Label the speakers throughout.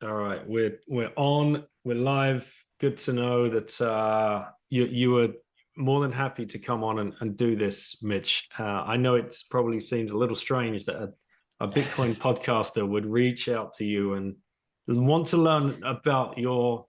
Speaker 1: All right, we're on, we're live. Good to know that you were more than happy to come on and do this, Mitch. I know it's probably seems a little strange that a Bitcoin podcaster would reach out to you and want to learn about your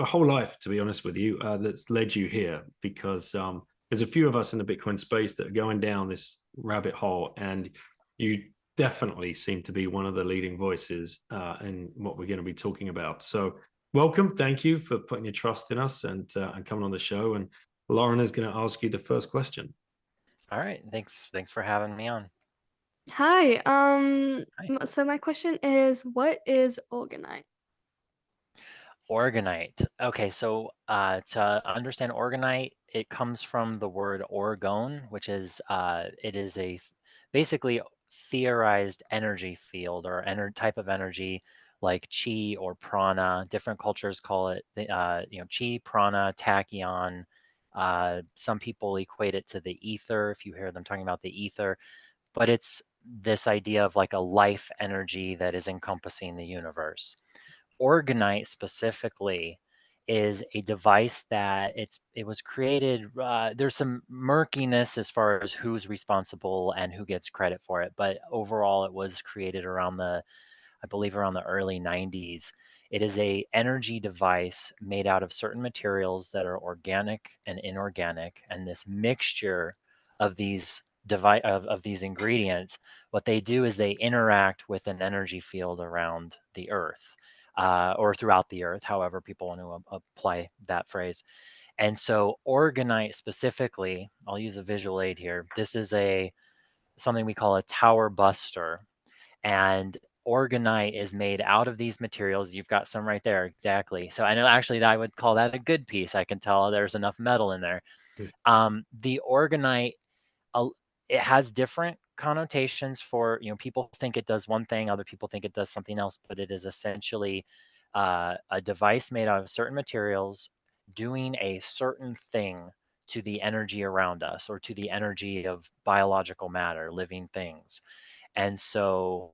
Speaker 1: whole life, to be honest with you, that's led you here. Because there's a few of us in the Bitcoin space that are going down this rabbit hole, and you definitely seem to be one of the leading voices in what we're going to be talking about. So, welcome. Thank you for putting your trust in us and coming on the show. And Lauren is going to ask you the first question.
Speaker 2: All right, thanks for having me on.
Speaker 3: Hi.
Speaker 2: Hi.
Speaker 3: So my question is, what is Orgonite?
Speaker 2: Orgonite. Okay, so to understand orgonite, it comes from the word orgone, which is it is basically theorized energy field or type of energy like chi or prana. Different cultures call it chi, prana, tachyon. Some people equate it to the ether if you hear them talking about the ether, but it's this idea of like a life energy that is encompassing the universe. Orgonite specifically is a device that it was created. There's some murkiness as far as who's responsible and who gets credit for it, but overall, it was created around I believe, around the early 90s. It is a energy device made out of certain materials that are organic and inorganic, and this mixture of these ingredients, what they do is they interact with an energy field around the earth, or throughout the earth, however people want to apply that phrase. And so orgonite specifically, I'll use a visual aid here. This is a something we call a tower buster, and orgonite is made out of these materials. You've got some right there, exactly. So I know actually that I would call that a good piece. I can tell there's enough metal in there. The orgonite, uh, it has different connotations for, people think it does one thing, other people think it does something else, but it is essentially a device made out of certain materials doing a certain thing to the energy around us or to the energy of biological matter, living things. And so,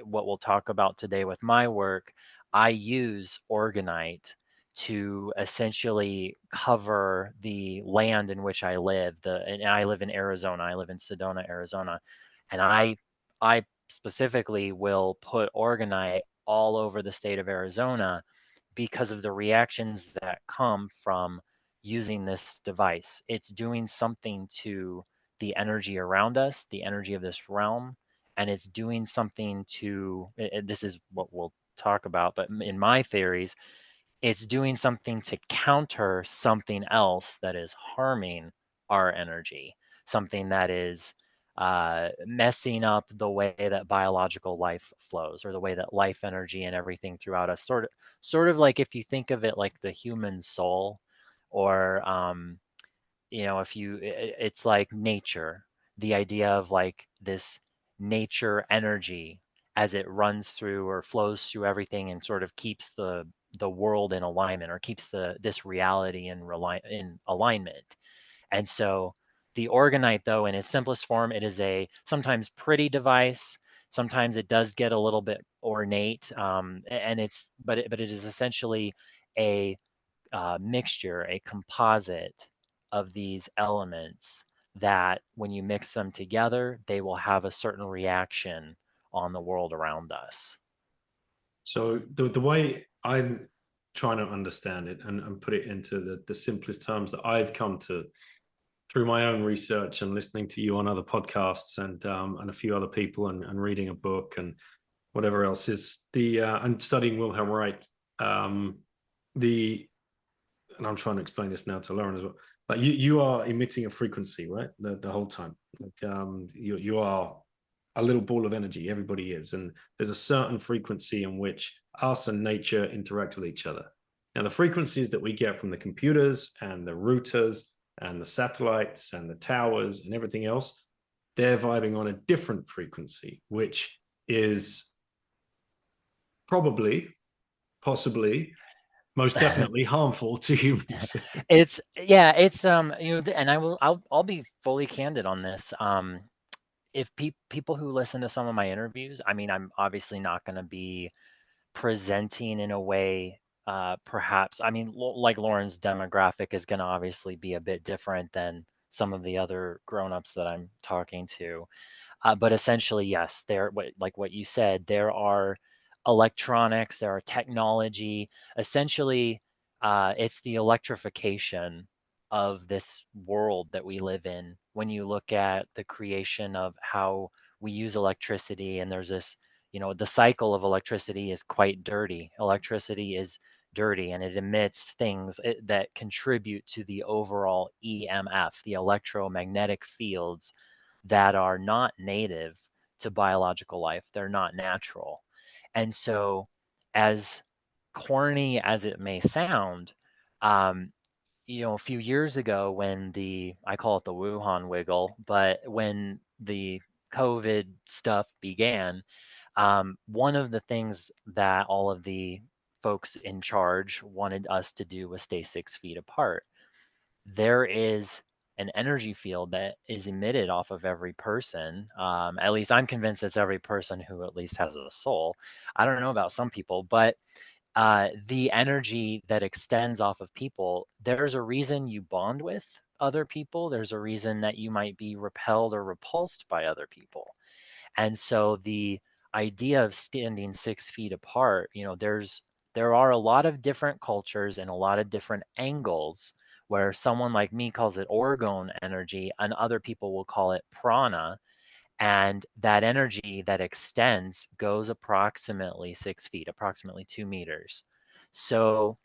Speaker 2: what we'll talk about today with my work, I use orgonite to essentially cover the land in which I live. And I live in Arizona. I live in Sedona, Arizona, and I specifically will put orgonite all over the state of Arizona because of the reactions that come from using this device. It's doing something to the energy around us, the energy of this realm, and it's doing something to this is what we'll talk about, but in my theories, it's doing something to counter something else that is harming our energy, something that is messing up the way that biological life flows or the way that life energy and everything throughout us sort of like if you think of it like the human soul, or if it's like nature, the idea of like this nature energy as it runs through or flows through everything and sort of keeps the world in alignment or keeps this reality in alignment. And so the orgonite, though, in its simplest form, it is a sometimes pretty device. Sometimes it does get a little bit ornate, and but it is essentially a mixture, a composite of these elements that when you mix them together, they will have a certain reaction on the world around us.
Speaker 1: So the way I'm trying to understand it and put it into the simplest terms that I've come to through my own research and listening to you on other podcasts and a few other people and reading a book and whatever else is the and studying Wilhelm Reich. Um, the and I'm trying to explain this now to Lauren as well. Like you are emitting a frequency, right? The whole time. Like you are a little ball of energy. Everybody is, and there's a certain frequency in which us and nature interact with each other. Now, the frequencies that we get from the computers and the routers and the satellites and the towers and everything else, they're vibing on a different frequency, which is probably, possibly, most definitely harmful to humans.
Speaker 2: It's yeah, it's and I'll be fully candid on this. If people who listen to some of my interviews, I mean, I'm obviously not going to be presenting in a way, perhaps, I mean, like Lauren's demographic is going to obviously be a bit different than some of the other grown-ups that I'm talking to. But essentially, yes, like what you said, there are electronics, there are technology. Essentially, it's the electrification of this world that we live in. When you look at the creation of how we use electricity, and there's this, the cycle of electricity is quite dirty. Electricity is dirty and it emits things that contribute to the overall EMF, the electromagnetic fields that are not native to biological life. They're not natural. And so, as corny as it may sound, um, a few years ago when I call it the Wuhan wiggle, but when the COVID stuff began, one of the things that all of the folks in charge wanted us to do was stay 6 feet apart. There is an energy field that is emitted off of every person. At least I'm convinced it's every person who at least has a soul. I don't know about some people, but the energy that extends off of people, there's a reason you bond with other people. There's a reason that you might be repelled or repulsed by other people. And so the idea of standing 6 feet apart, there are a lot of different cultures and a lot of different angles where someone like me calls it orgone energy and other people will call it prana. And that energy that extends goes approximately 6 feet, approximately 2 meters. So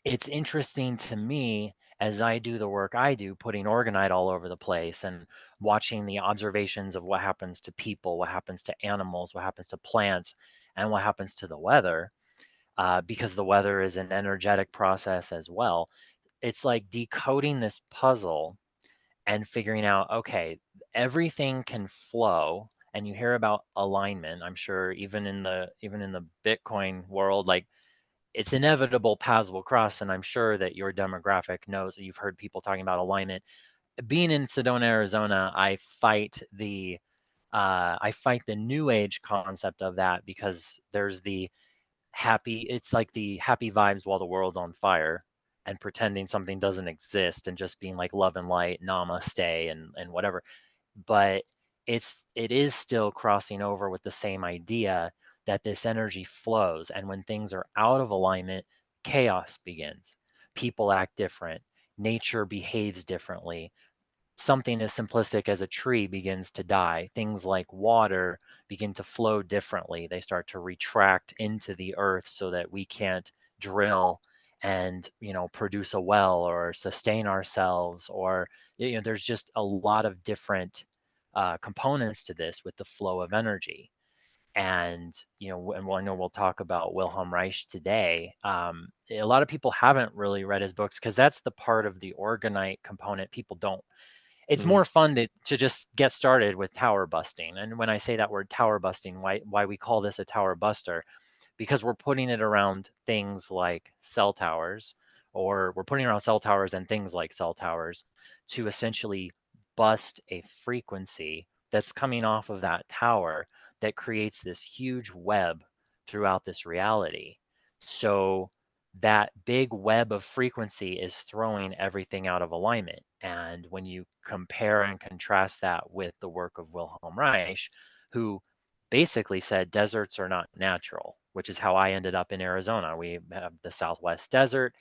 Speaker 2: it's interesting to me as I do the work I do, putting Orgonite all over the place and watching the observations of what happens to people, what happens to animals, what happens to plants, and what happens to the weather, because the weather is an energetic process as well. It's like decoding this puzzle and figuring out, okay, everything can flow. And you hear about alignment. I'm sure even in the Bitcoin world, like it's inevitable paths will cross, and I'm sure that your demographic knows that you've heard people talking about alignment. Being in Sedona, Arizona, I fight the new age concept of that because there's it's like the happy vibes while the world's on fire and pretending something doesn't exist and just being like love and light, namaste and whatever. But it is still crossing over with the same idea that this energy flows, and when things are out of alignment, chaos begins. People act different, nature behaves differently. Something as simplistic as a tree begins to die. Things like water begin to flow differently. They start to retract into the earth so that we can't drill and produce a well or sustain ourselves, or there's just a lot of different components to this with the flow of energy. And I know we'll talk about Wilhelm Reich today. A lot of people haven't really read his books because that's the part of the orgonite component people don't. It's more fun to just get started with tower busting. And when I say that word tower busting, why we call this a tower buster, because we're putting it around things like cell towers, or we're putting around cell towers and things like cell towers to essentially bust a frequency that's coming off of that tower that creates this huge web throughout this reality. So that big web of frequency is throwing everything out of alignment. And when you compare and contrast that with the work of Wilhelm Reich, who basically said deserts are not natural, which is how I ended up in Arizona. We have the Southwest desert.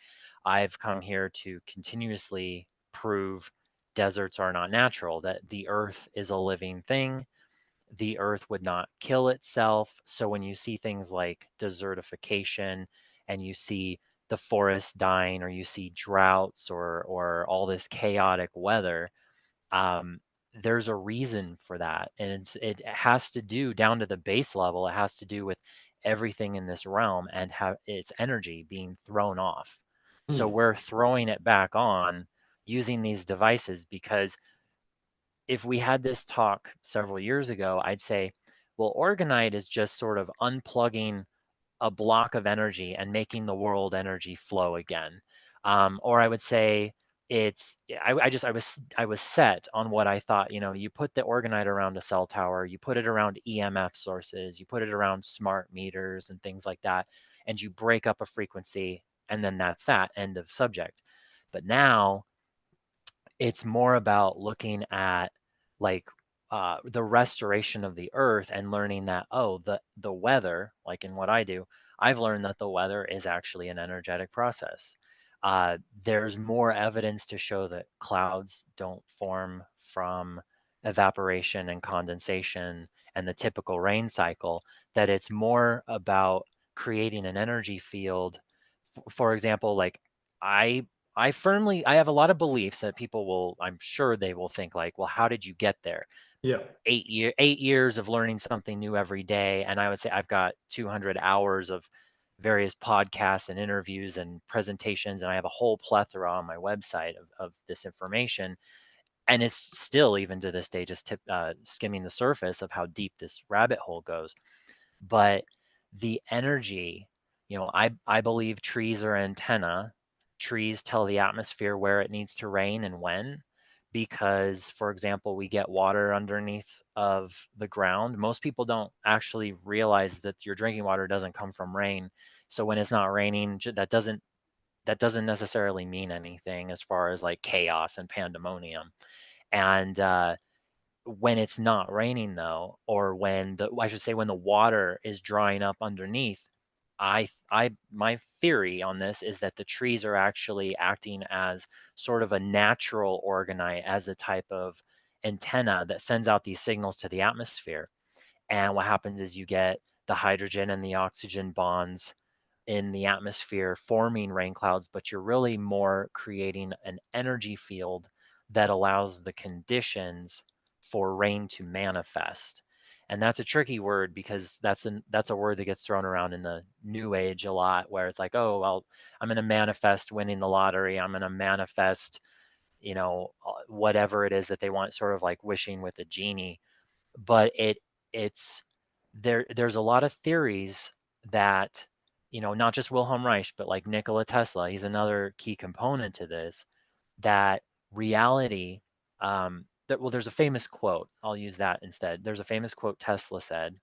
Speaker 2: I've come here to continuously prove deserts are not natural, that the earth is a living thing. The earth would not kill itself. So when you see things like desertification and you see the forest dying, or you see droughts, or all this chaotic weather, um, there's a reason for that. And it has to do down to the base level. It has to do with everything in this realm and have its energy being thrown off. So
Speaker 1: Mm.
Speaker 2: we're throwing it back on using these devices, because if we had this talk several years ago, I'd say, well, Orgonite is just sort of unplugging a block of energy and making the world energy flow again. Or I would say I was set on what I thought. You put the orgonite around a cell tower, you put it around EMF sources, you put it around smart meters and things like that, and you break up a frequency, and then that's that, end of subject. But now it's more about looking at, like, the restoration of the earth, and learning that, oh, the weather, like in what I do, I've learned that the weather is actually an energetic process. There's more evidence to show that clouds don't form from evaporation and condensation and the typical rain cycle, that it's more about creating an energy field. For example, like, I I have a lot of beliefs that people will, I'm sure they will think like, well, how did you get there?
Speaker 1: Yeah.
Speaker 2: 8 years of learning something new every day. And I would say I've got 200 hours of various podcasts and interviews and presentations, and I have a whole plethora on my website of this information. And it's still, even to this day, just skimming the surface of how deep this rabbit hole goes. But the energy, I believe trees are antenna. Trees tell the atmosphere where it needs to rain and when, because, for example, we get water underneath of the ground. Most people don't actually realize that your drinking water doesn't come from rain. So when it's not raining, that doesn't necessarily mean anything as far as like chaos and pandemonium. And when it's not raining, though, or I should say, when the water is drying up underneath, my theory on this is that the trees are actually acting as sort of a natural orgonite, as a type of antenna that sends out these signals to the atmosphere. And what happens is you get the hydrogen and the oxygen bonds in the atmosphere forming rain clouds, but you're really more creating an energy field that allows the conditions for rain to manifest. And that's a tricky word, because that's a word that gets thrown around in the new age a lot, where it's like, oh, well, I'm going to manifest winning the lottery. I'm going to manifest, whatever it is that they want, sort of like wishing with a genie. But it's there's a lot of theories that, not just Wilhelm Reich, but like Nikola Tesla, he's another key component to this, that reality, there's a famous quote, I'll use that instead. There's a famous quote Tesla said,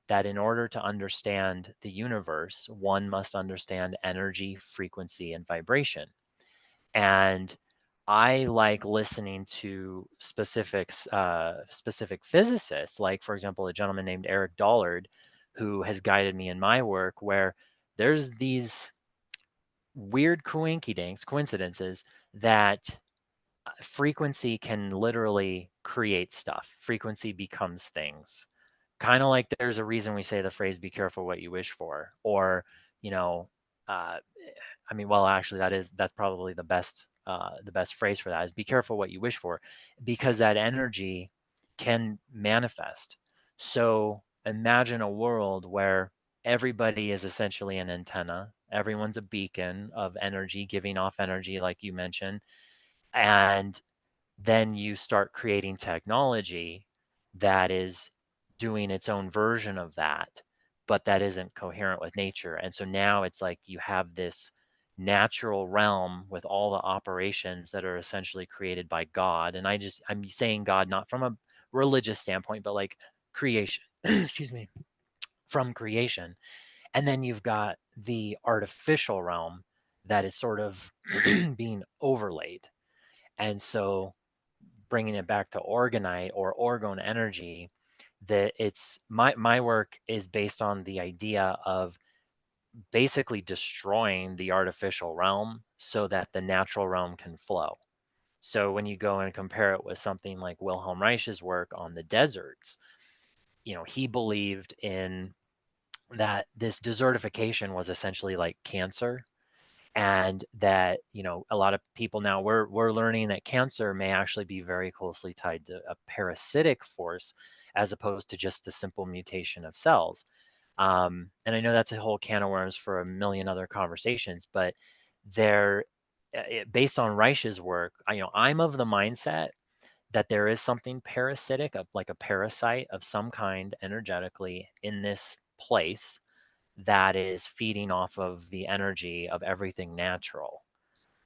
Speaker 2: that in order to understand the universe, one must understand energy, frequency, and vibration. And I like listening to specific physicists, like, for example, a gentleman named Eric Dollard, who has guided me in my work, where there's these weird coincidences that frequency can literally create stuff. Frequency becomes things. Kind of like there's a reason we say the phrase "be careful what you wish for," or, you know, uh, I mean, well, actually, that's probably the best phrase for that is "be careful what you wish for," because that energy can manifest. So imagine a world where everybody is essentially an antenna. Everyone's a beacon of energy, giving off energy, like you mentioned, and then you start creating technology that is doing its own version of that, but that isn't coherent with nature. And so now it's like you have this natural realm with all the operations that are essentially created by God. And I'm saying God not from a religious standpoint, but like creation, excuse me, from creation. And then you've got the artificial realm that is sort of being overlaid. And so, bringing it back to Orgonite or Orgone Energy, that it's my work is based on the idea of basically destroying the artificial realm so that the natural realm can flow. So when you go and compare it with something like Wilhelm Reich's work on the deserts, he believed in that this desertification was essentially like cancer, and that, a lot of people now, we're learning that cancer may actually be very closely tied to a parasitic force, as opposed to just the simple mutation of cells. And I know that's a whole can of worms for a million other conversations, but there based on Reich's work, I'm of the mindset that there is something parasitic, like a parasite of some kind, energetically in this place, that is feeding off of the energy of everything natural.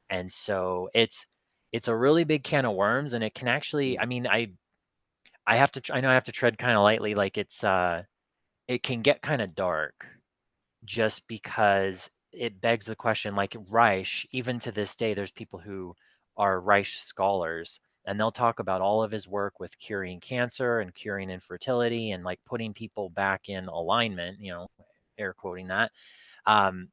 Speaker 2: And so it's a really big can of worms, and it can actually, I mean, I have to, I know I have to tread kind of lightly, like it can get kind of dark just because it begs the question, like Reich, even to this day, there's people who are Reich scholars, and they'll talk about all of his work with curing cancer and curing infertility and like putting people back in alignment, air quoting that, um,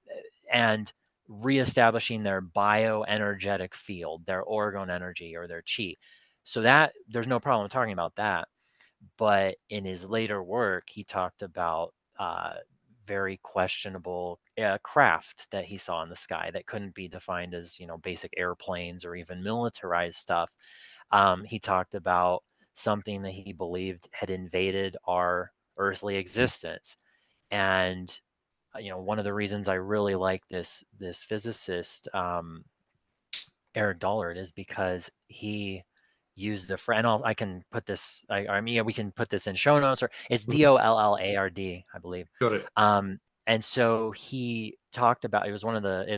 Speaker 2: and reestablishing their bioenergetic field, their orgone energy or their chi. So that there's no problem talking about that. But in his later work, he talked about very questionable craft that he saw in the sky that couldn't be defined as, basic airplanes or even militarized stuff. He talked about something that he believed had invaded our earthly existence. And one of the reasons I really like this physicist, Eric Dollard, is because he used the friend. I can put this. I mean, yeah, we can put this in show notes, or it's
Speaker 1: Mhm.
Speaker 2: Dollard, I believe.
Speaker 1: Got it.
Speaker 2: And so he talked about, it was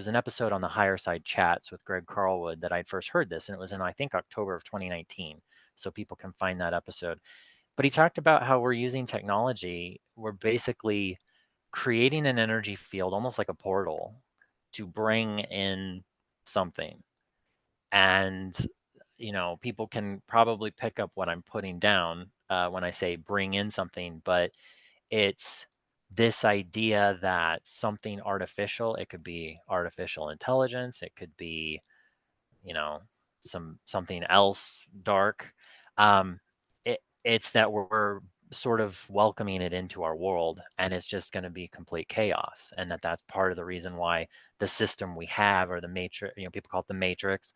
Speaker 2: an episode on the Higher Side Chats with Greg Carlwood that I'd first heard this, and it was in, I think, October of 2019. So people can find that episode. But he talked about how we're using technology. We're basically creating an energy field, almost like a portal, to bring in something. And people can probably pick up what I'm putting down when I say bring in something, but it's this idea that something artificial, it could be artificial intelligence, it could be, you know, something else dark. Um, it's that we're sort of welcoming it into our world, and it's just going to be complete chaos, and that's part of the reason why the system we have, or the matrix, people call it the matrix,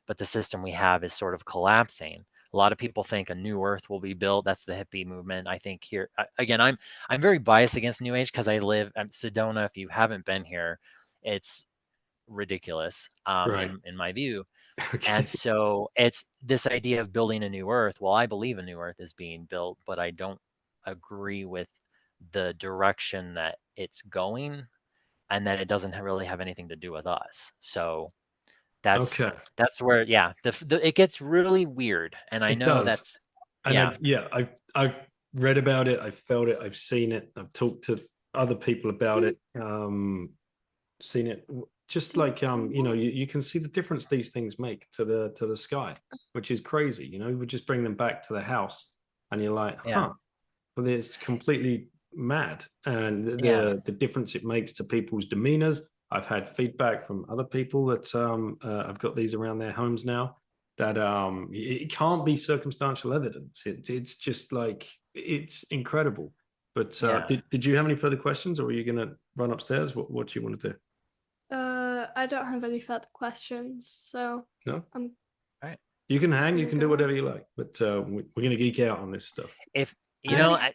Speaker 2: but the system we have is sort of collapsing. A lot of people think a new earth will be built. That's the hippie movement. I think here again, I'm very biased against New Age because I live at Sedona. If you haven't been here, it's ridiculous
Speaker 1: Right.
Speaker 2: in my view. And
Speaker 1: Okay.
Speaker 2: so it's this idea of building a new earth. Well, I believe a new earth is being built, but I don't agree with the direction that it's going, and that it doesn't really have anything to do with us. So that's
Speaker 1: Okay.
Speaker 2: that's where, yeah, it gets really weird. And I
Speaker 1: It
Speaker 2: know
Speaker 1: does.
Speaker 2: that's,
Speaker 1: And
Speaker 2: yeah,
Speaker 1: I've read about it, I've felt it, I've seen it, I've talked to other people about it, seen it. Just like you can see the difference these things make to the sky, which is crazy. We just bring them back to the house, and you're like,
Speaker 2: yeah,
Speaker 1: huh. But it's completely mad, and
Speaker 2: yeah,
Speaker 1: the difference it makes to people's demeanors. I've had feedback from other people that I've got these around their homes now, that it can't be circumstantial evidence. It's just like, it's incredible. But
Speaker 2: yeah.
Speaker 1: did you have any further questions, or are you going to run upstairs? What do you want to do?
Speaker 3: I don't have any further questions, so
Speaker 1: No,
Speaker 3: I'm
Speaker 2: All right.
Speaker 1: you can hang, you
Speaker 3: gonna
Speaker 1: can
Speaker 3: go
Speaker 1: do
Speaker 3: home.
Speaker 1: whatever you like. But we're going to geek out on this stuff.
Speaker 2: If
Speaker 3: Alrighty.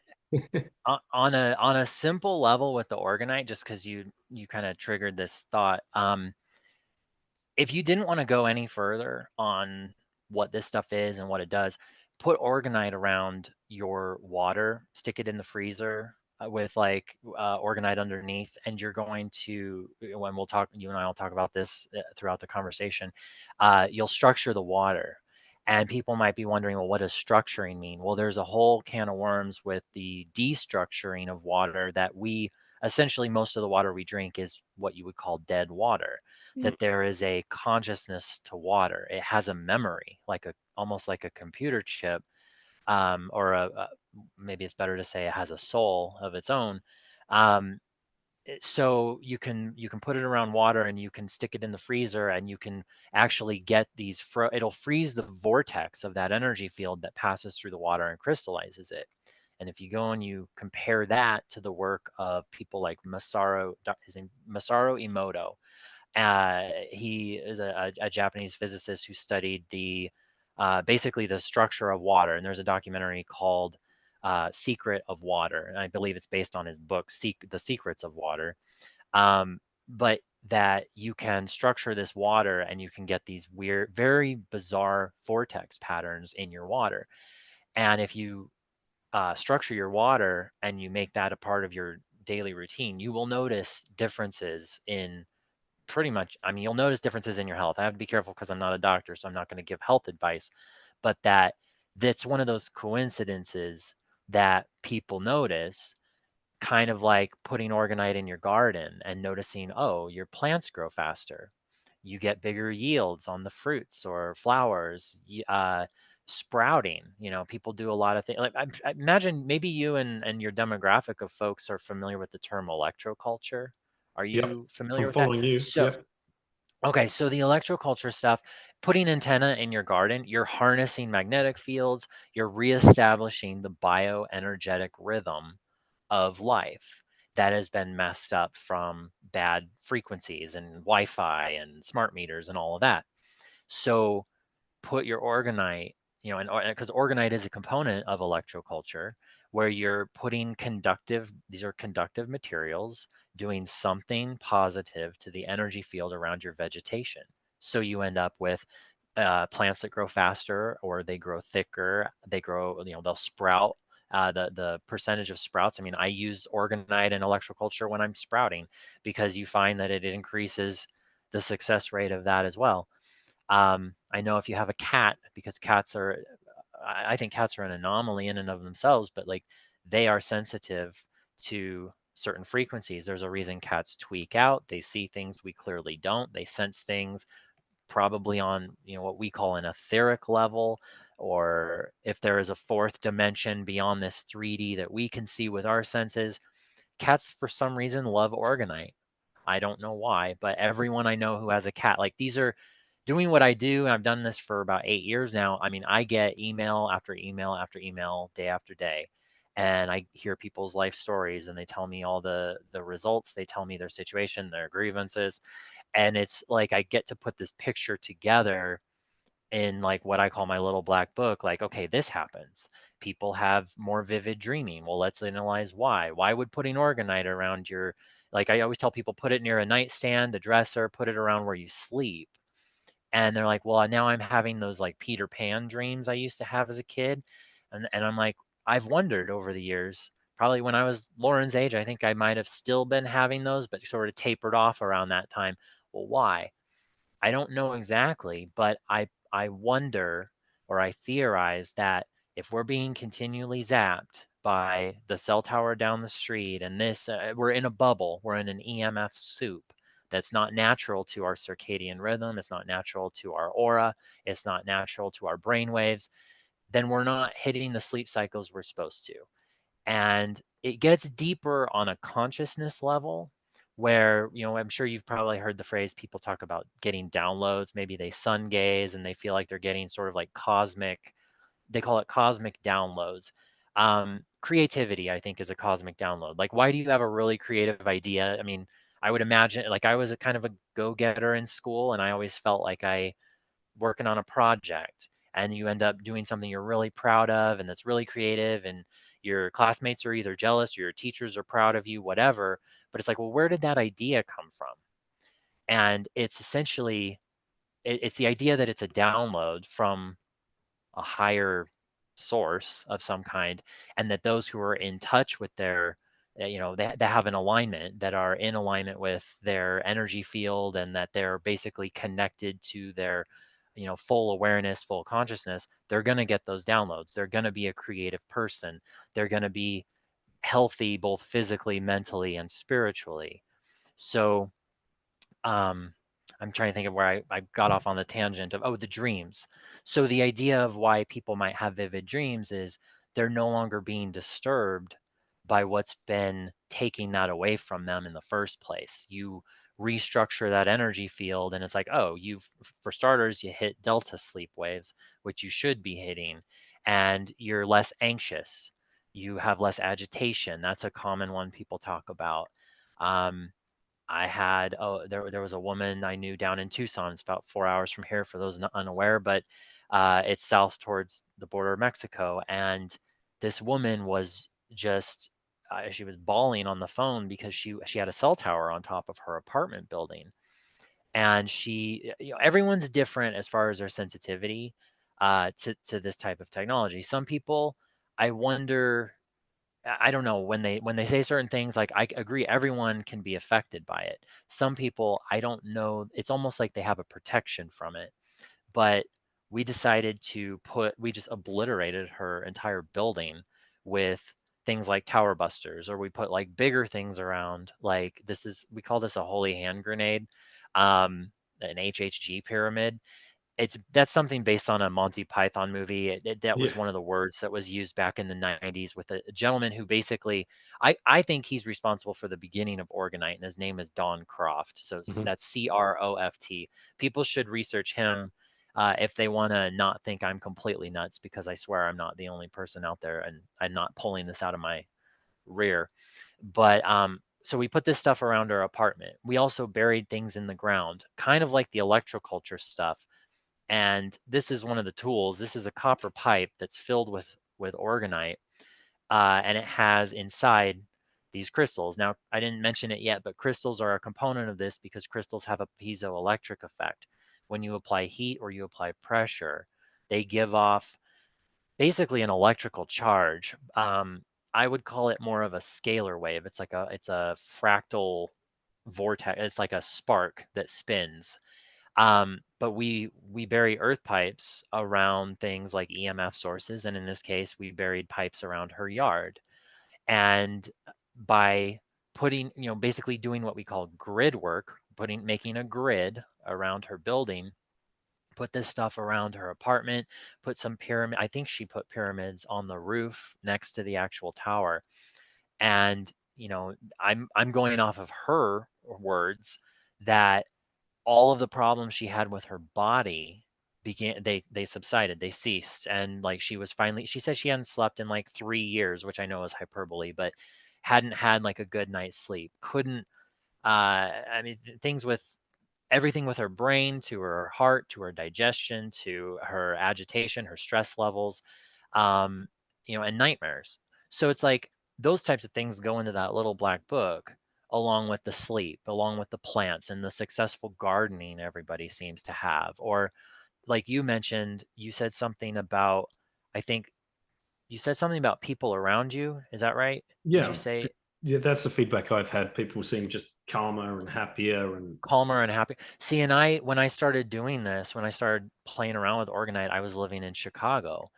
Speaker 2: on a simple level with the Orgonite, just because you kind of triggered this thought. If you didn't want to go any further on what this stuff is and what it does, put Orgonite around your water, stick it in the freezer with like Orgonite underneath, and you're going to, when we'll talk, you and I will talk about this throughout the conversation, you'll structure the water. And people might be wondering, well, what does structuring mean? Well, there's a whole can of worms with the destructuring of water that we essentially, most of the water we drink is what you would call dead water.
Speaker 3: Mm,
Speaker 2: That there is a consciousness to water. It has a memory, like almost like a computer chip, or maybe it's better to say it has a soul of its own. Um, so you can put it around water, and you can stick it in the freezer, and you can actually get these. It'll freeze the vortex of that energy field that passes through the water and crystallizes it. And if you go and you compare that to the work of people like his name Masaru Emoto, he is a Japanese physicist who studied basically the structure of water. And there's a documentary called Secret of Water. And I believe it's based on his book, The Secrets of Water. But that you can structure this water, and you can get these weird, very bizarre vortex patterns in your water. And if you structure your water and you make that a part of your daily routine, you will notice differences in pretty much, I mean, you'll notice differences in your health. I have to be careful because I'm not a doctor, so I'm not going to give health advice, but that's one of those coincidences that people notice, kind of like putting Orgonite in your garden and noticing, oh, your plants grow faster. You get bigger yields on the fruits or flowers. Sprouting, people do a lot of things. Like I imagine maybe you and your demographic of folks are familiar with the term electroculture. Are
Speaker 1: Yep.
Speaker 2: you familiar
Speaker 1: I'm
Speaker 2: with that?
Speaker 1: following you.
Speaker 2: So,
Speaker 1: Yep.
Speaker 2: okay, so the electroculture stuff, putting antenna in your garden, you're harnessing magnetic fields, you're reestablishing the bioenergetic rhythm of life that has been messed up from bad frequencies and Wi-Fi and smart meters and all of that. So put your Orgonite, and because Orgonite is a component of electroculture where you're putting these are conductive materials doing something positive to the energy field around your vegetation. So you end up with plants that grow faster or they grow thicker, they grow, they'll sprout. The percentage of sprouts. I mean, I use Orgonite and electroculture when I'm sprouting because you find that it increases the success rate of that as well. I know if you have a cat, because I think cats are an anomaly in and of themselves, but like they are sensitive to certain frequencies. There's a reason cats tweak out. They see things we clearly don't. They sense things probably on, what we call an etheric level, or if there is a fourth dimension beyond this 3D that we can see with our senses. Cats, for some reason, love Orgonite. I don't know why, but everyone I know who has a cat, like these are doing what I do, and I've done this for about 8 years now. I mean, I get email after email after email, day after day, and I hear people's life stories, and they tell me all the results. They tell me their situation, their grievances, and it's like I get to put this picture together in like what I call my little black book. Like, okay, this happens. People have more vivid dreaming. Well, let's analyze why. Why would putting Orgonite around your, like I always tell people, put it near a nightstand, a dresser, put it around where you sleep. And they're like, well, now I'm having those like Peter Pan dreams I used to have as a kid. And I'm like, I've wondered over the years, probably when I was Lauren's age, I think I might have still been having those, but sort of tapered off around that time. Well, why? I don't know exactly, but I wonder, or I theorize that if we're being continually zapped by the cell tower down the street and this, we're in a bubble, we're in an EMF soup that's not natural to our circadian rhythm, it's not natural to our aura, it's not natural to our brain waves, then we're not hitting the sleep cycles we're supposed to. And it gets deeper on a consciousness level where, I'm sure you've probably heard the phrase people talk about getting downloads. Maybe they sun gaze and they feel like they're getting sort of like cosmic, they call it cosmic downloads. Creativity, I think, is a cosmic download. Like, why do you have a really creative idea? I mean, I would imagine, like, I was a kind of a go-getter in school, and I always felt like I working on a project and you end up doing something you're really proud of and that's really creative, and your classmates are either jealous or your teachers are proud of you, whatever. But it's like, well, where did that idea come from? And it's essentially it's the idea that it's a download from a higher source of some kind, and that those who are in touch with their they have an alignment, that are in alignment with their energy field, and that they're basically connected to their full awareness, full consciousness, they're going to get those downloads. They're going to be a creative person. They're going to be healthy both physically, mentally, and spiritually. So um, I'm trying to think of where I got off on the tangent of, oh, the dreams. So the idea of why people might have vivid dreams is they're no longer being disturbed by what's been taking that away from them in the first place. You restructure that energy field, and it's like, oh, for starters, you hit delta sleep waves, which you should be hitting, and you're less anxious. You have less agitation. That's a common one people talk about. Um, there was a woman I knew down in Tucson. It's about 4 hours from here for those unaware, but it's south towards the border of Mexico. And this woman was just she was bawling on the phone because she had a cell tower on top of her apartment building, and everyone's different as far as their sensitivity to this type of technology. Some people, I wonder, I don't know, when they say certain things, like, I agree everyone can be affected by it. Some people, I don't know, it's almost like they have a protection from it. But we decided to we just obliterated her entire building with things like tower busters, or we put like bigger things around. Like, we call this a holy hand grenade, an HHG pyramid. That's something based on a Monty Python movie. That
Speaker 1: Yeah.
Speaker 2: was one of the words that was used back in the 90s with a gentleman who basically, I think he's responsible for the beginning of Orgonite, and his name is Don Croft. So
Speaker 1: Mhm.
Speaker 2: that's Croft. People should research him if they want to not think I'm completely nuts, because I swear I'm not the only person out there, and I'm not pulling this out of my rear. But so we put this stuff around our apartment. We also buried things in the ground, kind of like the electroculture stuff. And this is one of the tools. This is a copper pipe that's filled with Orgonite, and it has inside these crystals. Now, I didn't mention it yet, but crystals are a component of this because crystals have a piezoelectric effect. When you apply heat or you apply pressure, they give off basically an electrical charge. I would call it more of a scalar wave. It's a fractal vortex. It's like a spark that spins. But we bury earth pipes around things like EMF sources, and in this case, we buried pipes around her yard. And by putting, basically doing what we call grid work, making a grid around her building, put this stuff around her apartment, put some pyramid. I think she put pyramids on the roof next to the actual tower. And I'm going off of her words that all of the problems she had with her body they subsided, they ceased. And like, she said she hadn't slept in like 3 years, which I know is hyperbole, but hadn't had like a good night's sleep, couldn't I mean, things with everything, with her brain to her heart to her digestion to her agitation, her stress levels, um and nightmares. So it's like those types of things go into that little black book, along with the sleep, along with the plants and the successful gardening everybody seems to have. Or like you mentioned, you said something about, I think you said something about people around you. Is that right? Did you
Speaker 1: Yeah.
Speaker 2: say
Speaker 1: Yeah, that's the feedback I've had. People seem just calmer and happier and
Speaker 2: calmer and happy? See, and when I started doing this, when I started playing around with Orgonite, I was living in Chicago.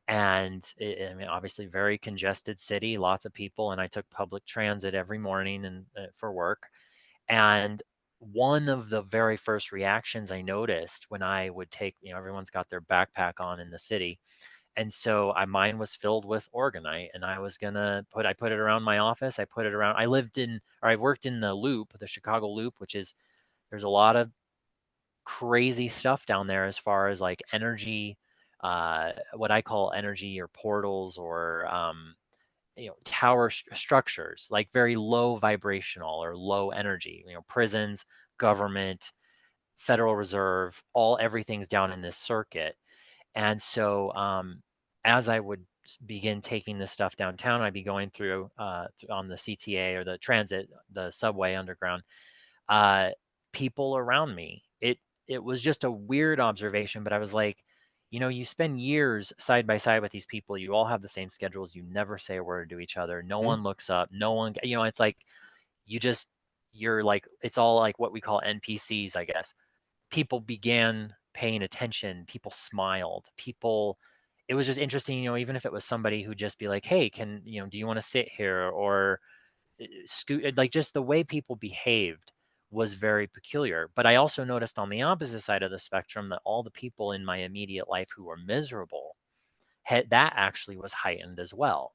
Speaker 2: And I mean, obviously, very congested city, lots of people, and I took public transit every morning and for work. And one of the very first reactions I noticed when I would take, everyone's got their backpack on in the city. And so mine was filled with Orgonite, and I put it around my office. I worked in the Loop, the Chicago Loop, there's a lot of crazy stuff down there as far as like energy, what I call energy or portals, or tower structures, like very low vibrational or low energy, prisons, government, Federal Reserve, everything's down in this circuit. And so as I would begin taking this stuff downtown, I'd be going through on the CTA or the transit, the subway underground, uh, people around me. It was just a weird observation, but I was like, you spend years side by side with these people. You all have the same schedules. You never say a word to each other. No
Speaker 1: Mhm.
Speaker 2: one looks up. No one, it's like you just, you're like, it's all like what we call NPCs, I guess. People began paying attention. People smiled. It was just interesting, even if it was somebody who just be like, hey, do you want to sit here? Or like, just the way people behaved was very peculiar. But I also noticed on the opposite side of the spectrum that all the people in my immediate life who were miserable, that actually was heightened as well.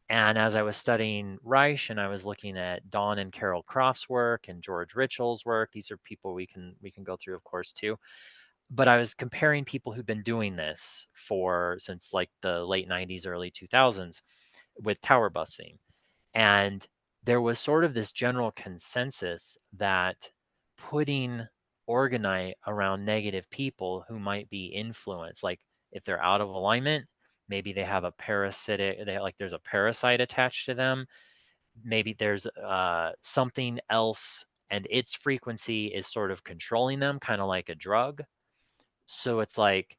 Speaker 2: And as I was studying Reich, and I was looking at Don and Carol Croft's work and George Ritschl's work, these are people we can go through, of course, too. But I was comparing people who've been doing this since like the late 90s, early 2000s, with tower busting. And there was sort of this general consensus that putting Orgonite around negative people who might be influenced, like if they're out of alignment, maybe they have there's a parasite attached to them. Maybe there's something else, and its frequency is sort of controlling them, kind of like a drug. So it's like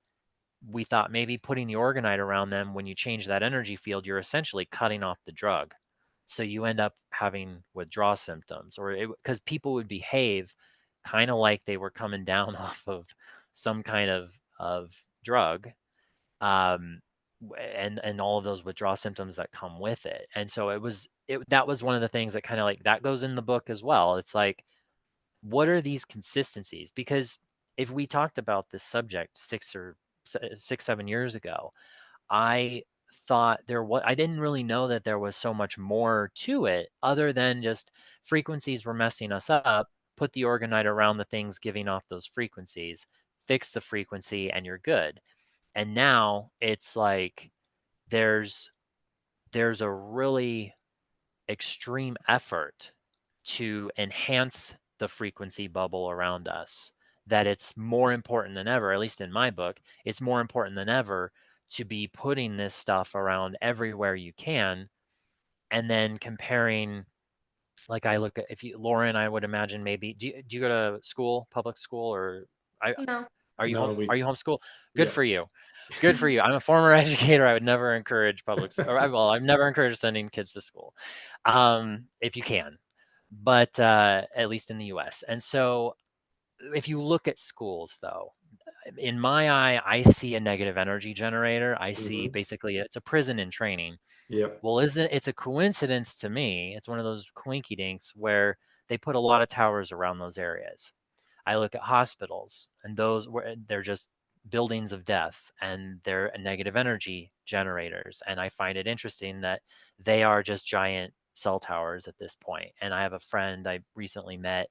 Speaker 2: we thought maybe putting the orgonite around them, when you change that energy field, you're essentially cutting off the drug. So you end up having withdrawal symptoms, or because people would behave kind of like they were coming down off of some kind of drug, um, and all of those withdrawal symptoms that come with it. And so that was one of the things that kind of like that goes in the book as well. It's like, what are these consistencies? Because if we talked about this subject 6, 7 years ago, I thought I didn't really know that there was so much more to it other than just frequencies were messing us up. Put the orgonite around the things giving off those frequencies, fix the frequency, and you're good. And now it's like there's there's a really extreme effort to enhance the frequency bubble around us, that it's more important than ever, at least in my book, it's more important than ever to be putting this stuff around everywhere you can, and then comparing, like I look at, if you, Lauren, I would imagine maybe, do you go to school, public school, or I,
Speaker 3: No.
Speaker 2: are you home,
Speaker 1: No,
Speaker 2: are you homeschool? Good
Speaker 1: yeah.
Speaker 2: for you. Good for you. I'm a former educator. I would never encourage well, I've never encouraged sending kids to school, if you can, but at least in the US. And so if you look at schools, though, in my eye, I see a negative energy generator. I see
Speaker 1: Hmm.
Speaker 2: basically it's a prison in training.
Speaker 1: Yep.
Speaker 2: Well, isn't it's a coincidence to me? It's one of those coinky dinks where they put a lot of towers around those areas. I look at hospitals, and those where they're just buildings of death, and they're negative energy generators. And I find it interesting that they are just giant cell towers at this point. And I have a friend I recently met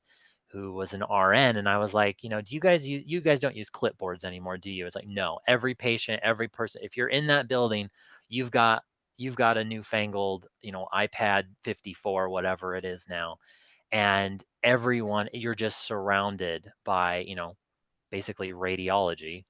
Speaker 2: who was an RN, and I was like, do you guys don't use clipboards anymore, do you? It's like, no, every patient, every person, if you're in that building, you've got a newfangled, iPad 54, whatever it is now, and everyone, you're just surrounded by, basically radiology.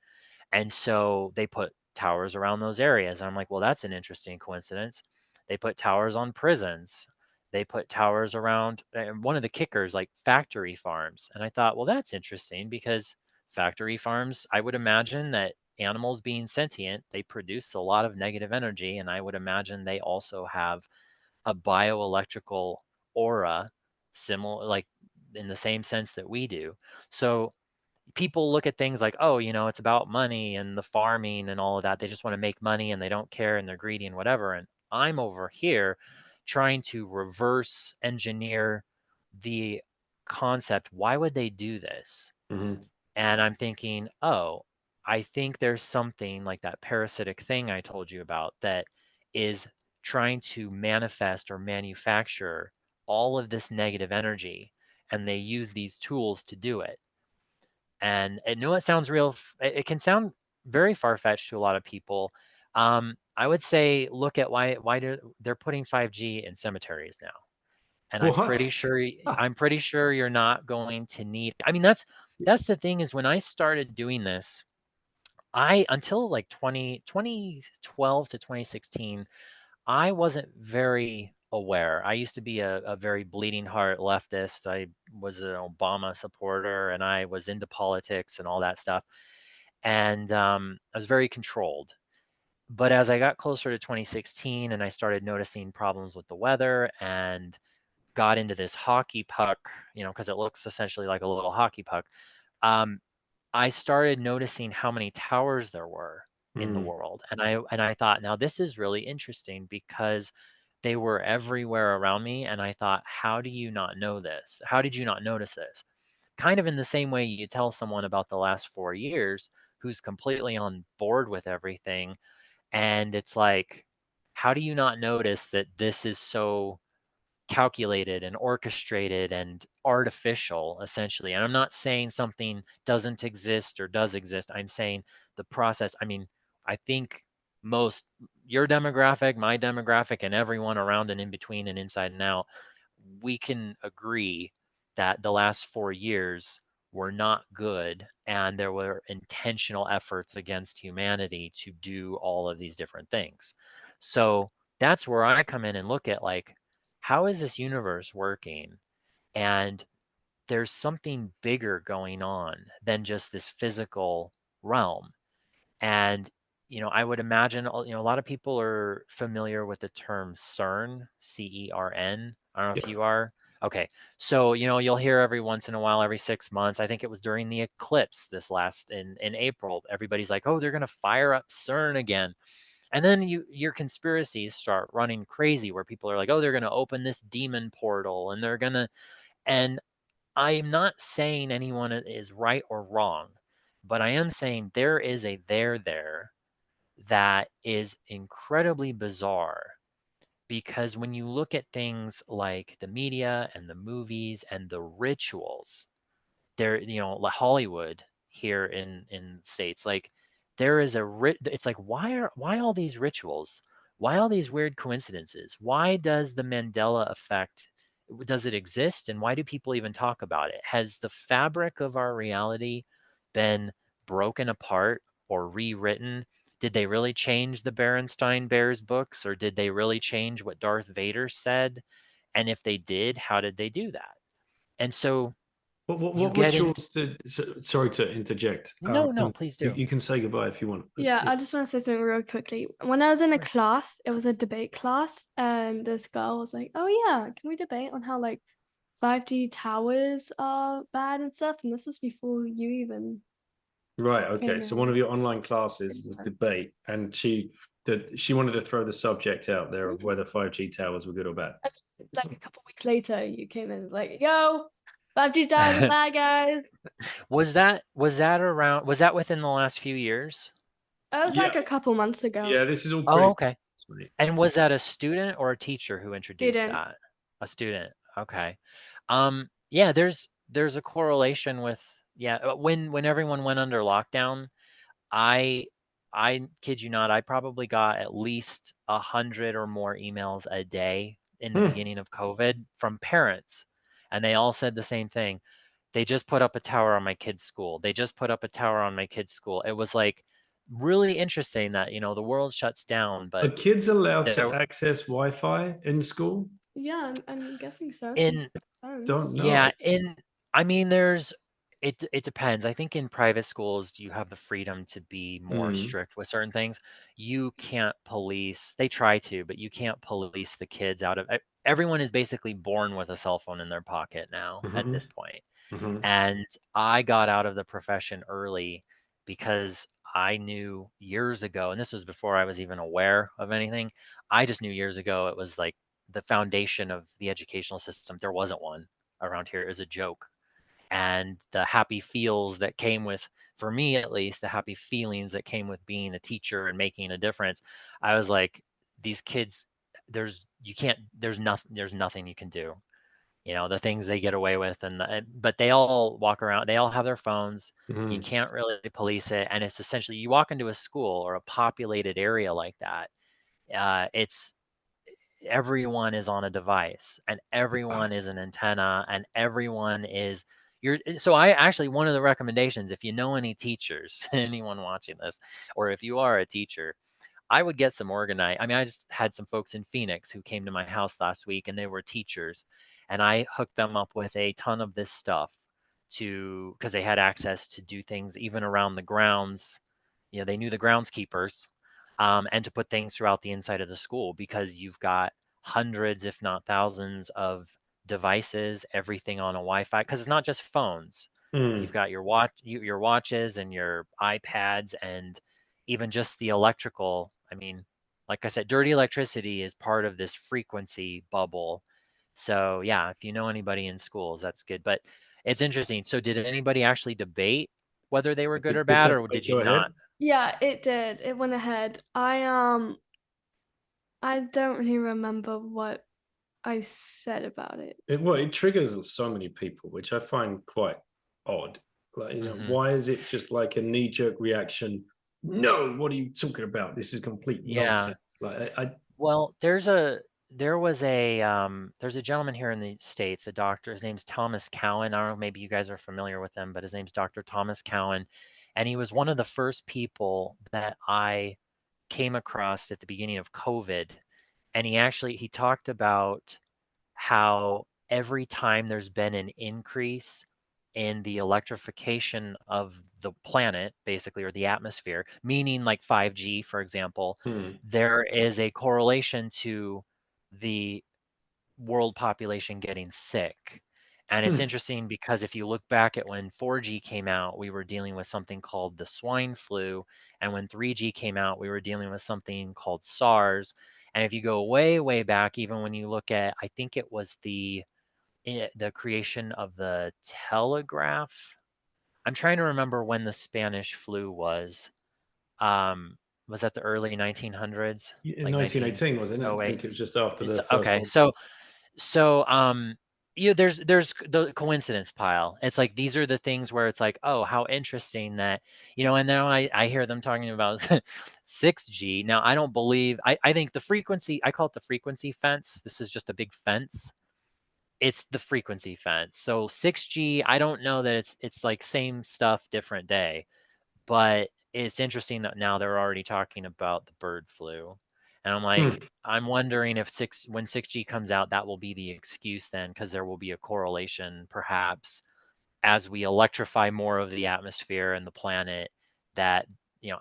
Speaker 2: And so they put towers around those areas. And I'm like, well, that's an interesting coincidence. They put towers on prisons. They put towers around, and one of the kickers, like factory farms. And I thought, well, that's interesting because factory farms, I would imagine that animals being sentient, they produce a lot of negative energy. And I would imagine they also have a bioelectrical aura, similar, like in the same sense that we do. So people look at things like, oh, it's about money and the farming and all of that. They just want to make money and they don't care and they're greedy and whatever. And I'm over here trying to reverse engineer the concept. Why would they do this?
Speaker 1: Hmm.
Speaker 2: And I'm thinking, oh, I think there's something like that parasitic thing I told you about that is trying to manifest or manufacture all of this negative energy. And they use these tools to do it. And I know it sounds it can sound very far-fetched to a lot of people. I would say look at why they're putting 5G in cemeteries now. And
Speaker 1: What?
Speaker 2: I'm pretty sure you're not going to need, I mean, that's the thing, is when I started doing this, until like 2012 to 2016, I wasn't very aware. I used to be a very bleeding heart leftist. I was an Obama supporter and I was into politics and all that stuff. And I was very controlled. But as I got closer to 2016 and I started noticing problems with the weather and got into this hockey puck, because it looks essentially like a little hockey puck, um, I started noticing how many towers there were in the
Speaker 1: Mm.
Speaker 2: world. And I thought, now this is really interesting because they were everywhere around me. And I thought, how do you not know this? How did you not notice this? Kind of in the same way you tell someone about the last 4 years who's completely on board with everything. And it's like, how do you not notice that this is so calculated and orchestrated and artificial, essentially? And I'm not saying something doesn't exist or does exist. I'm saying the process. I mean, I think most, your demographic, my demographic, and everyone around and in between and inside and out, we can agree that the last 4 years were not good and there were intentional efforts against humanity to do all of these different things. So that's where I come in and look at, like, how is this universe working? And there's something bigger going on than just this physical realm. And, I would imagine, a lot of people are familiar with the term CERN, CERN. I don't know if
Speaker 1: Yeah.
Speaker 2: you are. Okay. So, you'll hear every once in a while, every 6 months. I think it was during the eclipse this last in April. Everybody's like, oh, they're going to fire up CERN again. And then your conspiracies start running crazy where people are like, oh, they're going to open this demon portal and they're going to, and I'm not saying anyone is right or wrong, but I am saying there is a there that is incredibly bizarre because when you look at things like the media and the movies and the rituals, there, like Hollywood here in states, like there is it's like why all these rituals? Why all these weird coincidences? Why does the Mandela effect, does it exist, and why do people even talk about it? Has the fabric of our reality been broken apart or rewritten? Did they really change the Berenstain Bears books, or did they really change what Darth Vader said? And if they did, how did they do that? And so you
Speaker 1: What
Speaker 2: get into,
Speaker 1: rituals did? Sorry to interject.
Speaker 2: no,
Speaker 1: And
Speaker 2: please
Speaker 1: you,
Speaker 2: do.
Speaker 1: you can say goodbye if you want. But
Speaker 3: Yeah, I just want to say something real quickly. When I was
Speaker 2: Of
Speaker 3: in a
Speaker 2: course.
Speaker 3: class, it was a debate class, and this girl was like, "Oh yeah, can we debate on how like 5G towers are bad and stuff?" And this was before you even
Speaker 1: right, okay.
Speaker 3: came
Speaker 1: So one
Speaker 3: in.
Speaker 1: of your online classes was debate, and she wanted to throw the subject out there of whether 5G towers were good or bad.
Speaker 3: Like a couple weeks later, you came in like, "Yo, 5G towers are bad, guys."
Speaker 2: Was that within the last few years?
Speaker 3: It was
Speaker 1: Yeah,
Speaker 3: like a couple months ago.
Speaker 1: yeah. This is all
Speaker 2: Oh,
Speaker 1: pretty.
Speaker 2: okay. And was that a student or a teacher who introduced
Speaker 3: Student.
Speaker 2: that? A student. Okay. Yeah, there's a correlation with, yeah, when everyone went under lockdown, I I kid you not, I probably got at least 100 or more emails a day in the
Speaker 1: Hmm.
Speaker 2: beginning of COVID from parents, and they all said the same thing. They just put up a tower on my kid's school. They just put up a tower on my kid's school. It was like really interesting that, the world shuts down,
Speaker 1: Are
Speaker 2: but
Speaker 1: kids allowed to
Speaker 2: there
Speaker 1: access Wi-Fi in school?
Speaker 3: Yeah, I'm guessing so since
Speaker 2: in
Speaker 3: phones.
Speaker 1: Don't
Speaker 2: yeah,
Speaker 1: know.
Speaker 2: I mean, it depends. I think in private schools, you have the freedom to be more
Speaker 1: Mm.
Speaker 2: strict with certain things. You can't police, they try to, but you can't police the kids out of everyone is basically born with a cell phone in their pocket now at
Speaker 1: Hmm.
Speaker 2: this point.
Speaker 1: Hmm.
Speaker 2: And I got out of the profession early because I knew years ago, and this was before I was even aware of anything. I just knew years ago it was like the foundation of the educational system. There wasn't one around here. It was a joke. And the happy feels that came with, for me at least, the happy feelings that came with being a teacher and making a difference. I was like, these kids, there's nothing you can do, the things they get away with, but they all walk around, they all have their phones. You
Speaker 1: Hmm.
Speaker 2: can't really police it, and it's essentially, you walk into a school or a populated area like that, it's everyone is on a device and everyone is an antenna and everyone is so I actually, one of the recommendations, if you know any teachers, anyone watching this, or if you are a teacher, I would get some Orgonite. I mean, I just had some folks in Phoenix who came to my house last week and they were teachers, and I hooked them up with a ton of this stuff because they had access to do things even around the grounds. They knew the groundskeepers, and to put things throughout the inside of the school because you've got hundreds, if not thousands, of devices, everything on a Wi-Fi, because it's not just phones. You've
Speaker 1: Mm.
Speaker 2: got your watches and your iPads and even just the electrical. I mean, like I said, dirty electricity is part of this frequency bubble. So yeah, if you know anybody in schools, that's good. But it's interesting. So did anybody actually debate webate whether they were good or
Speaker 1: Did
Speaker 2: bad,
Speaker 1: that
Speaker 2: or
Speaker 1: debate
Speaker 2: did you
Speaker 1: go
Speaker 2: not?
Speaker 1: ahead?
Speaker 3: Yeah, it did. It went ahead. I don't really remember what I said about it.
Speaker 1: It triggers so many people, which I find quite odd. Like,
Speaker 2: Hmm.
Speaker 1: why is it just like a knee-jerk reaction? No, what are you talking about? This is complete
Speaker 2: Yeah.
Speaker 1: nonsense. Like, I
Speaker 2: Well, there's a gentleman here in the States, a doctor. His name's Thomas Cowan. I don't know, maybe you guys are familiar with him, but his name's Dr. Thomas Cowan. And he was one of the first people that I came across at the beginning of COVID. And he talked about how every time there's been an increase in the electrification of the planet, basically, or the atmosphere, meaning like 5G, for example, there is a correlation to the world population getting sick. And it's interesting because if you look back at when 4G came out, we were dealing with something called the swine flu. And when 3G came out, we were dealing with something called SARS. And if you go way, way back, even when you look at, I think it was the creation of the telegraph. I'm trying to remember when the Spanish flu was. Was that the early 1900s?
Speaker 1: In
Speaker 2: Like
Speaker 1: 1918, wasn't it? I
Speaker 2: 1908?
Speaker 1: think it was just after the First
Speaker 2: Okay,
Speaker 1: World
Speaker 2: so there's the coincidence pile. It's like these are the things where it's like, oh, how interesting that, and now I hear them talking about 6G. Now I don't believe I think the frequency, I call it the frequency fence. This is just a big fence. It's the frequency fence. So 6G, I don't know that it's like same stuff, different day. But it's interesting that now they're already talking about the bird flu. And I'm like, I'm wondering if when 6G comes out, that will be the excuse then, because there will be a correlation perhaps as we electrify more of the atmosphere and the planet that,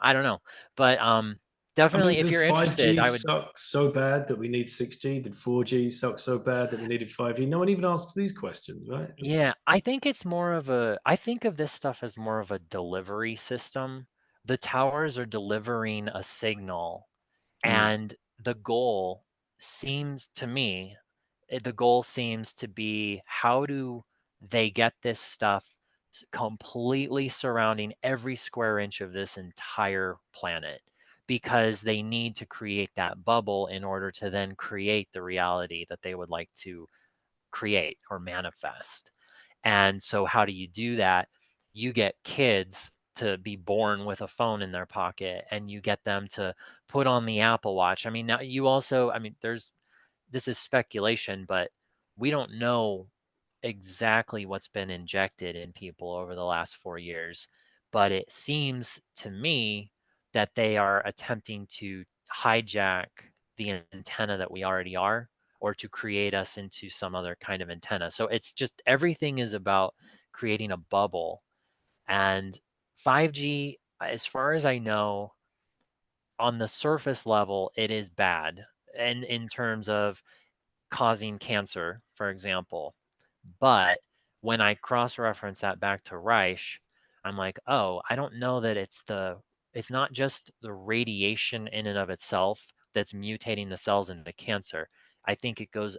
Speaker 2: I don't know. But
Speaker 1: I mean,
Speaker 2: definitely if
Speaker 1: does
Speaker 2: you're interested,
Speaker 1: 5G
Speaker 2: I would.
Speaker 1: suck so bad that we need 6G? Did 4G suck so bad that we needed 5G? No one even asks these questions, right?
Speaker 2: Yeah, I think it's more of I think of this stuff as more of a delivery system. The towers are delivering a signal. And the goal seems to me, the goal seems to be how do they get this stuff completely surrounding every square inch of this entire planet? Because they need to create that bubble in order to then create the reality that they would like to create or manifest. And so, how do you do that? You get kids to be born with a phone in their pocket and you get them to put on the Apple Watch. I mean, now you also, I mean, this is speculation, but we don't know exactly what's been injected in people over the last 4 years. But it seems to me that they are attempting to hijack the antenna that we already are, or to create us into some other kind of antenna. So it's just everything is about creating a bubble. And 5G, as far as I know, on the surface level, it is bad. And in terms of causing cancer, for example. But when I cross-reference that back to Reich, I'm like, oh, I don't know that it's not just the radiation in and of itself that's mutating the cells into cancer. I think it goes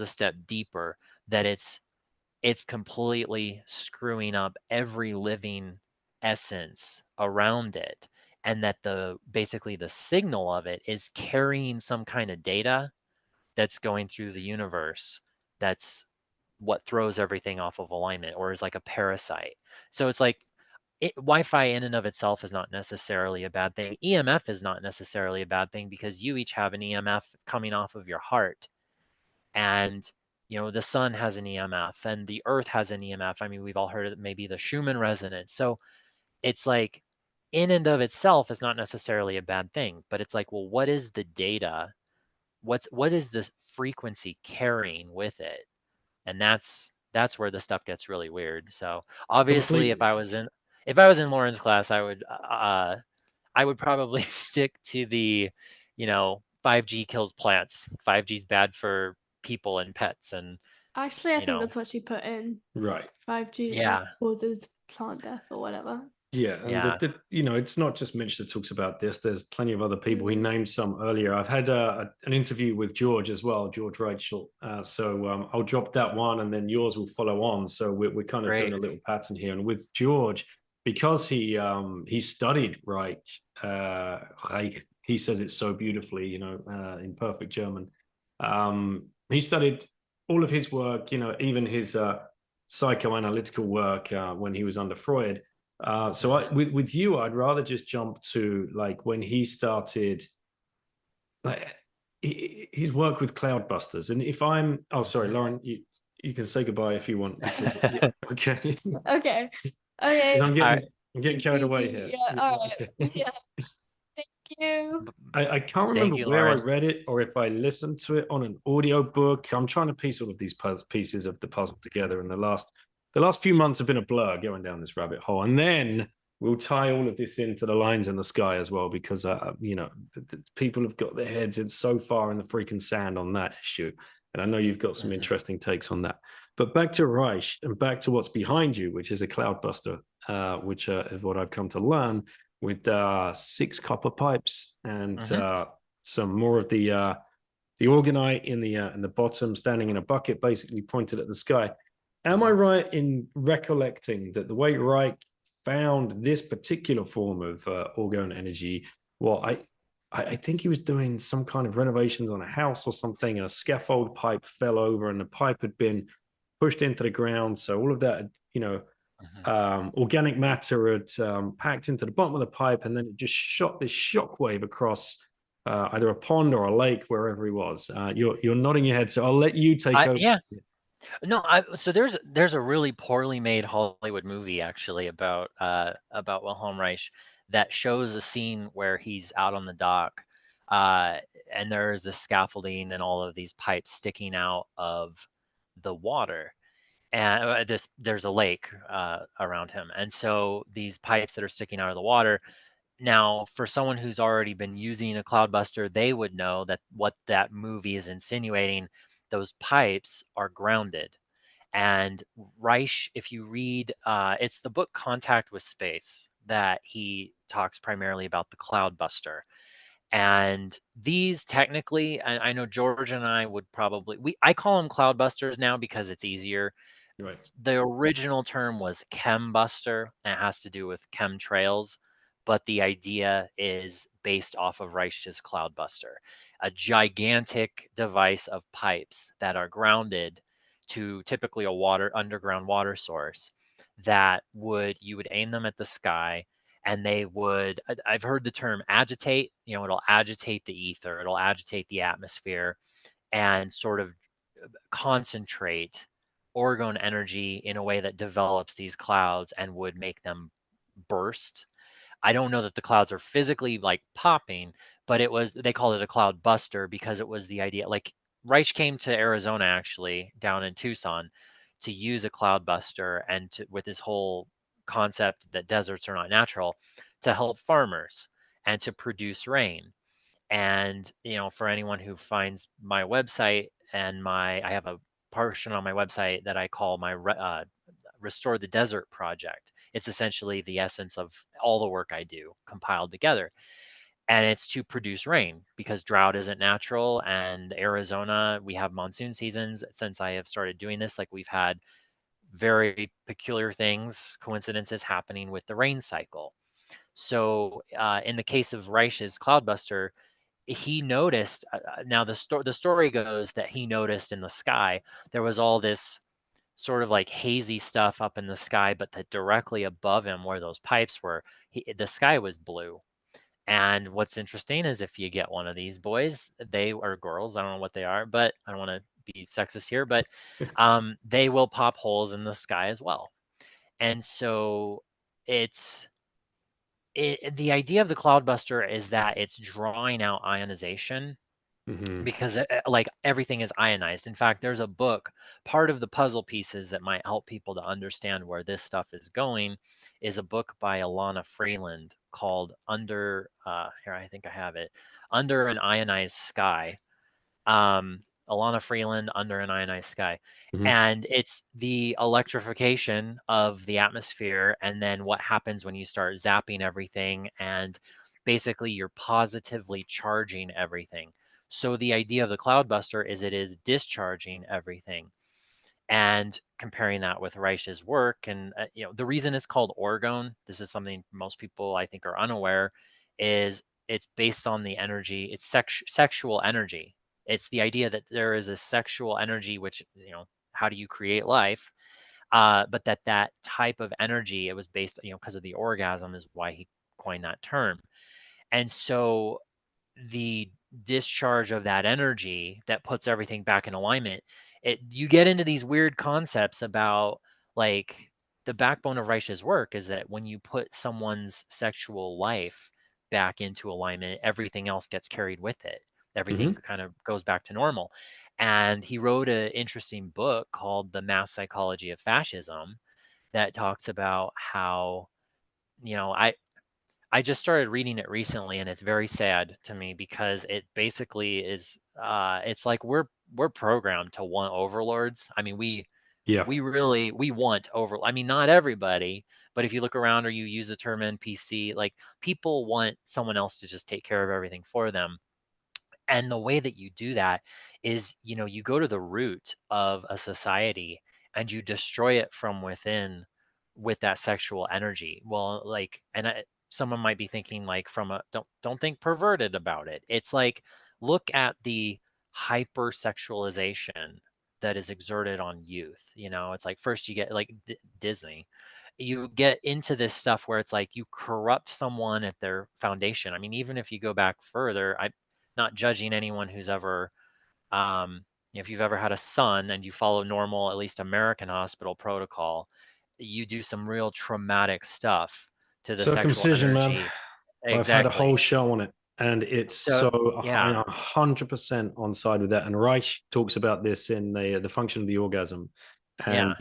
Speaker 2: a step deeper, that it's completely screwing up every living essence around it, and that basically the signal of it is carrying some kind of data that's going through the universe. That's what throws everything off of alignment, or is like a parasite. So it's like Wi-Fi in and of itself is not necessarily a bad thing. EMF is not necessarily a bad thing, because you each have an EMF coming off of your heart. And the sun has an EMF and the earth has an EMF. I mean, we've all heard of maybe the Schumann resonance. So it's like in and of itself is not necessarily a bad thing, but it's like, well, what is the data? What is the frequency carrying with it? And that's where the stuff gets really weird. So obviously,
Speaker 1: Completely.
Speaker 2: if I was in Lauren's class, I would probably stick to the, 5G kills plants. 5G is bad for people and pets, and
Speaker 3: Actually, I think that's what she put in.
Speaker 1: Right.
Speaker 3: 5G
Speaker 2: yeah,
Speaker 3: causes plant death or whatever.
Speaker 1: Yeah, and
Speaker 2: yeah,
Speaker 1: it's not just Mitch that talks about this. There's plenty of other people. He named some earlier. I've had an interview with George as well, George Reichel. So I'll drop that one, and then yours will follow on. So we're kind of doing
Speaker 2: great.
Speaker 1: a little pattern here. And with George, because he studied Reich, he says it so beautifully, in perfect German. He studied all of his work, even his psychoanalytical work when he was under Freud. With you, I'd rather just jump to like when he started, like his work with Cloudbusters. And if I'm, oh sorry, Lauren, you can say goodbye if you want. Because, yeah, okay.
Speaker 3: Okay. Okay.
Speaker 1: I'm
Speaker 2: All right.
Speaker 1: getting carried away here.
Speaker 3: Yeah. All right. Yeah. Thank you.
Speaker 1: I can't remember
Speaker 2: Thank you,
Speaker 1: where I
Speaker 2: Lauren.
Speaker 1: read it or if I listened to it on an audio book. I'm trying to piece all of these pieces of the puzzle together in the last the last few months have been a blur going down this rabbit hole, and then we'll tie all of this into the lines in the sky as well, because people have got their heads in so far in the freaking sand on that issue, and I know you've got some interesting takes on that. But back to Reich and back to what's behind you, which is a cloudbuster, which is what I've come to learn, with 6 copper pipes and some more of the Orgonite in the bottom, standing in a bucket, basically pointed at the sky. Am I right in recollecting that the way Reich found this particular form of Orgone Energy, well, I think he was doing some kind of renovations on a house or something, and a scaffold pipe fell over, and the pipe had been pushed into the ground. So all of that, organic matter had packed into the bottom of the pipe, and then it just shot this shockwave across either a pond or a lake, wherever he was. You're nodding your head, so I'll let you take over.
Speaker 2: Yeah. No, so there's a really poorly made Hollywood movie actually about Wilhelm Reich that shows a scene where he's out on the dock, and there's the scaffolding and all of these pipes sticking out of the water, and there's a lake around him, and so these pipes that are sticking out of the water. Now, for someone who's already been using a cloudbuster, they would know that what that movie is insinuating, those pipes are grounded. And Reich, if you read, it's the book Contact with Space that he talks primarily about the cloudbuster. And these technically, I know George and I would probably, I call them cloudbusters now because it's easier.
Speaker 1: Right.
Speaker 2: The original term was chembuster, and it has to do with chemtrails, but the idea is based off of Reich's cloudbuster, a gigantic device of pipes that are grounded to typically a underground water source that you would aim them at the sky, and they would, I've heard the term agitate, it'll agitate the ether, it'll agitate the atmosphere and sort of concentrate Orgone energy in a way that develops these clouds and would make them burst. I don't know that the clouds are physically like popping, but they called it a cloud buster because it was the idea. Like Reich came to Arizona actually down in Tucson to use a cloud buster and with this whole concept that deserts are not natural, to help farmers and to produce rain. And, for anyone who finds my website and I have a portion on my website that I call my Restore the Desert project. It's essentially the essence of all the work I do compiled together. And it's to produce rain because drought isn't natural. And Arizona, we have monsoon seasons. Since I have started doing this, like we've had very peculiar things, coincidences happening with the rain cycle. So in the case of Reich's Cloudbuster, he noticed, now the story goes that he noticed in the sky, there was all this sort of like hazy stuff up in the sky, but that directly above him where those pipes were, the sky was blue. And what's interesting is if you get one of these boys, they are girls, I don't know what they are, but I don't want to be sexist here, but they will pop holes in the sky as well. And so the idea of the cloudbuster is that it's drawing out ionization because like everything is ionized. In fact, there's a book, part of the puzzle pieces that might help people to understand where this stuff is going is a book by Alana Freeland called here, I think I have it, Under an Ionized Sky. Alana Freeland, Under an Ionized Sky. And it's the electrification of the atmosphere and then what happens when you start zapping everything, and basically you're positively charging everything. So the idea of the cloudbuster is it is discharging everything. And comparing that with Reich's work, and the reason it's called orgone, this is something most people I think are unaware, is it's based on the energy, it's sexual energy. It's the idea that there is a sexual energy, which, how do you create life? But that type of energy, it was based, because of the orgasm is why he coined that term. And so the discharge of that energy that puts everything back in alignment, you get into these weird concepts about like the backbone of Reich's work is that when you put someone's sexual life back into alignment, everything else gets carried with it. Everything kind of goes back to normal. And he wrote an interesting book called The Mass Psychology of Fascism that talks about how, you know, I just started reading it recently, and it's very sad to me because it basically is it's like we're programmed to want overlords. I mean,
Speaker 1: Yeah.
Speaker 2: we want I mean, not everybody, but if you look around or you use the term NPC, like people want someone else to just take care of everything for them. And the way that you do that is, you go to the root of a society and you destroy it from within with that sexual energy. Well, like, someone might be thinking like from a don't think perverted about it. It's like look at the hypersexualization that is exerted on youth. It's like first you get like Disney. You get into this stuff where it's like you corrupt someone at their foundation. I mean, even if you go back further, not judging anyone who's ever, if you've ever had a son and you follow normal, at least American hospital protocol, you do some real traumatic stuff to the sexual
Speaker 1: Circumcision, man.
Speaker 2: energy.
Speaker 1: I've had a whole
Speaker 2: Exactly.
Speaker 1: show on it, and it's
Speaker 2: So,
Speaker 1: so I'm
Speaker 2: yeah,
Speaker 1: 100% on side with that. And Reich talks about this in the function of the orgasm,
Speaker 2: yeah,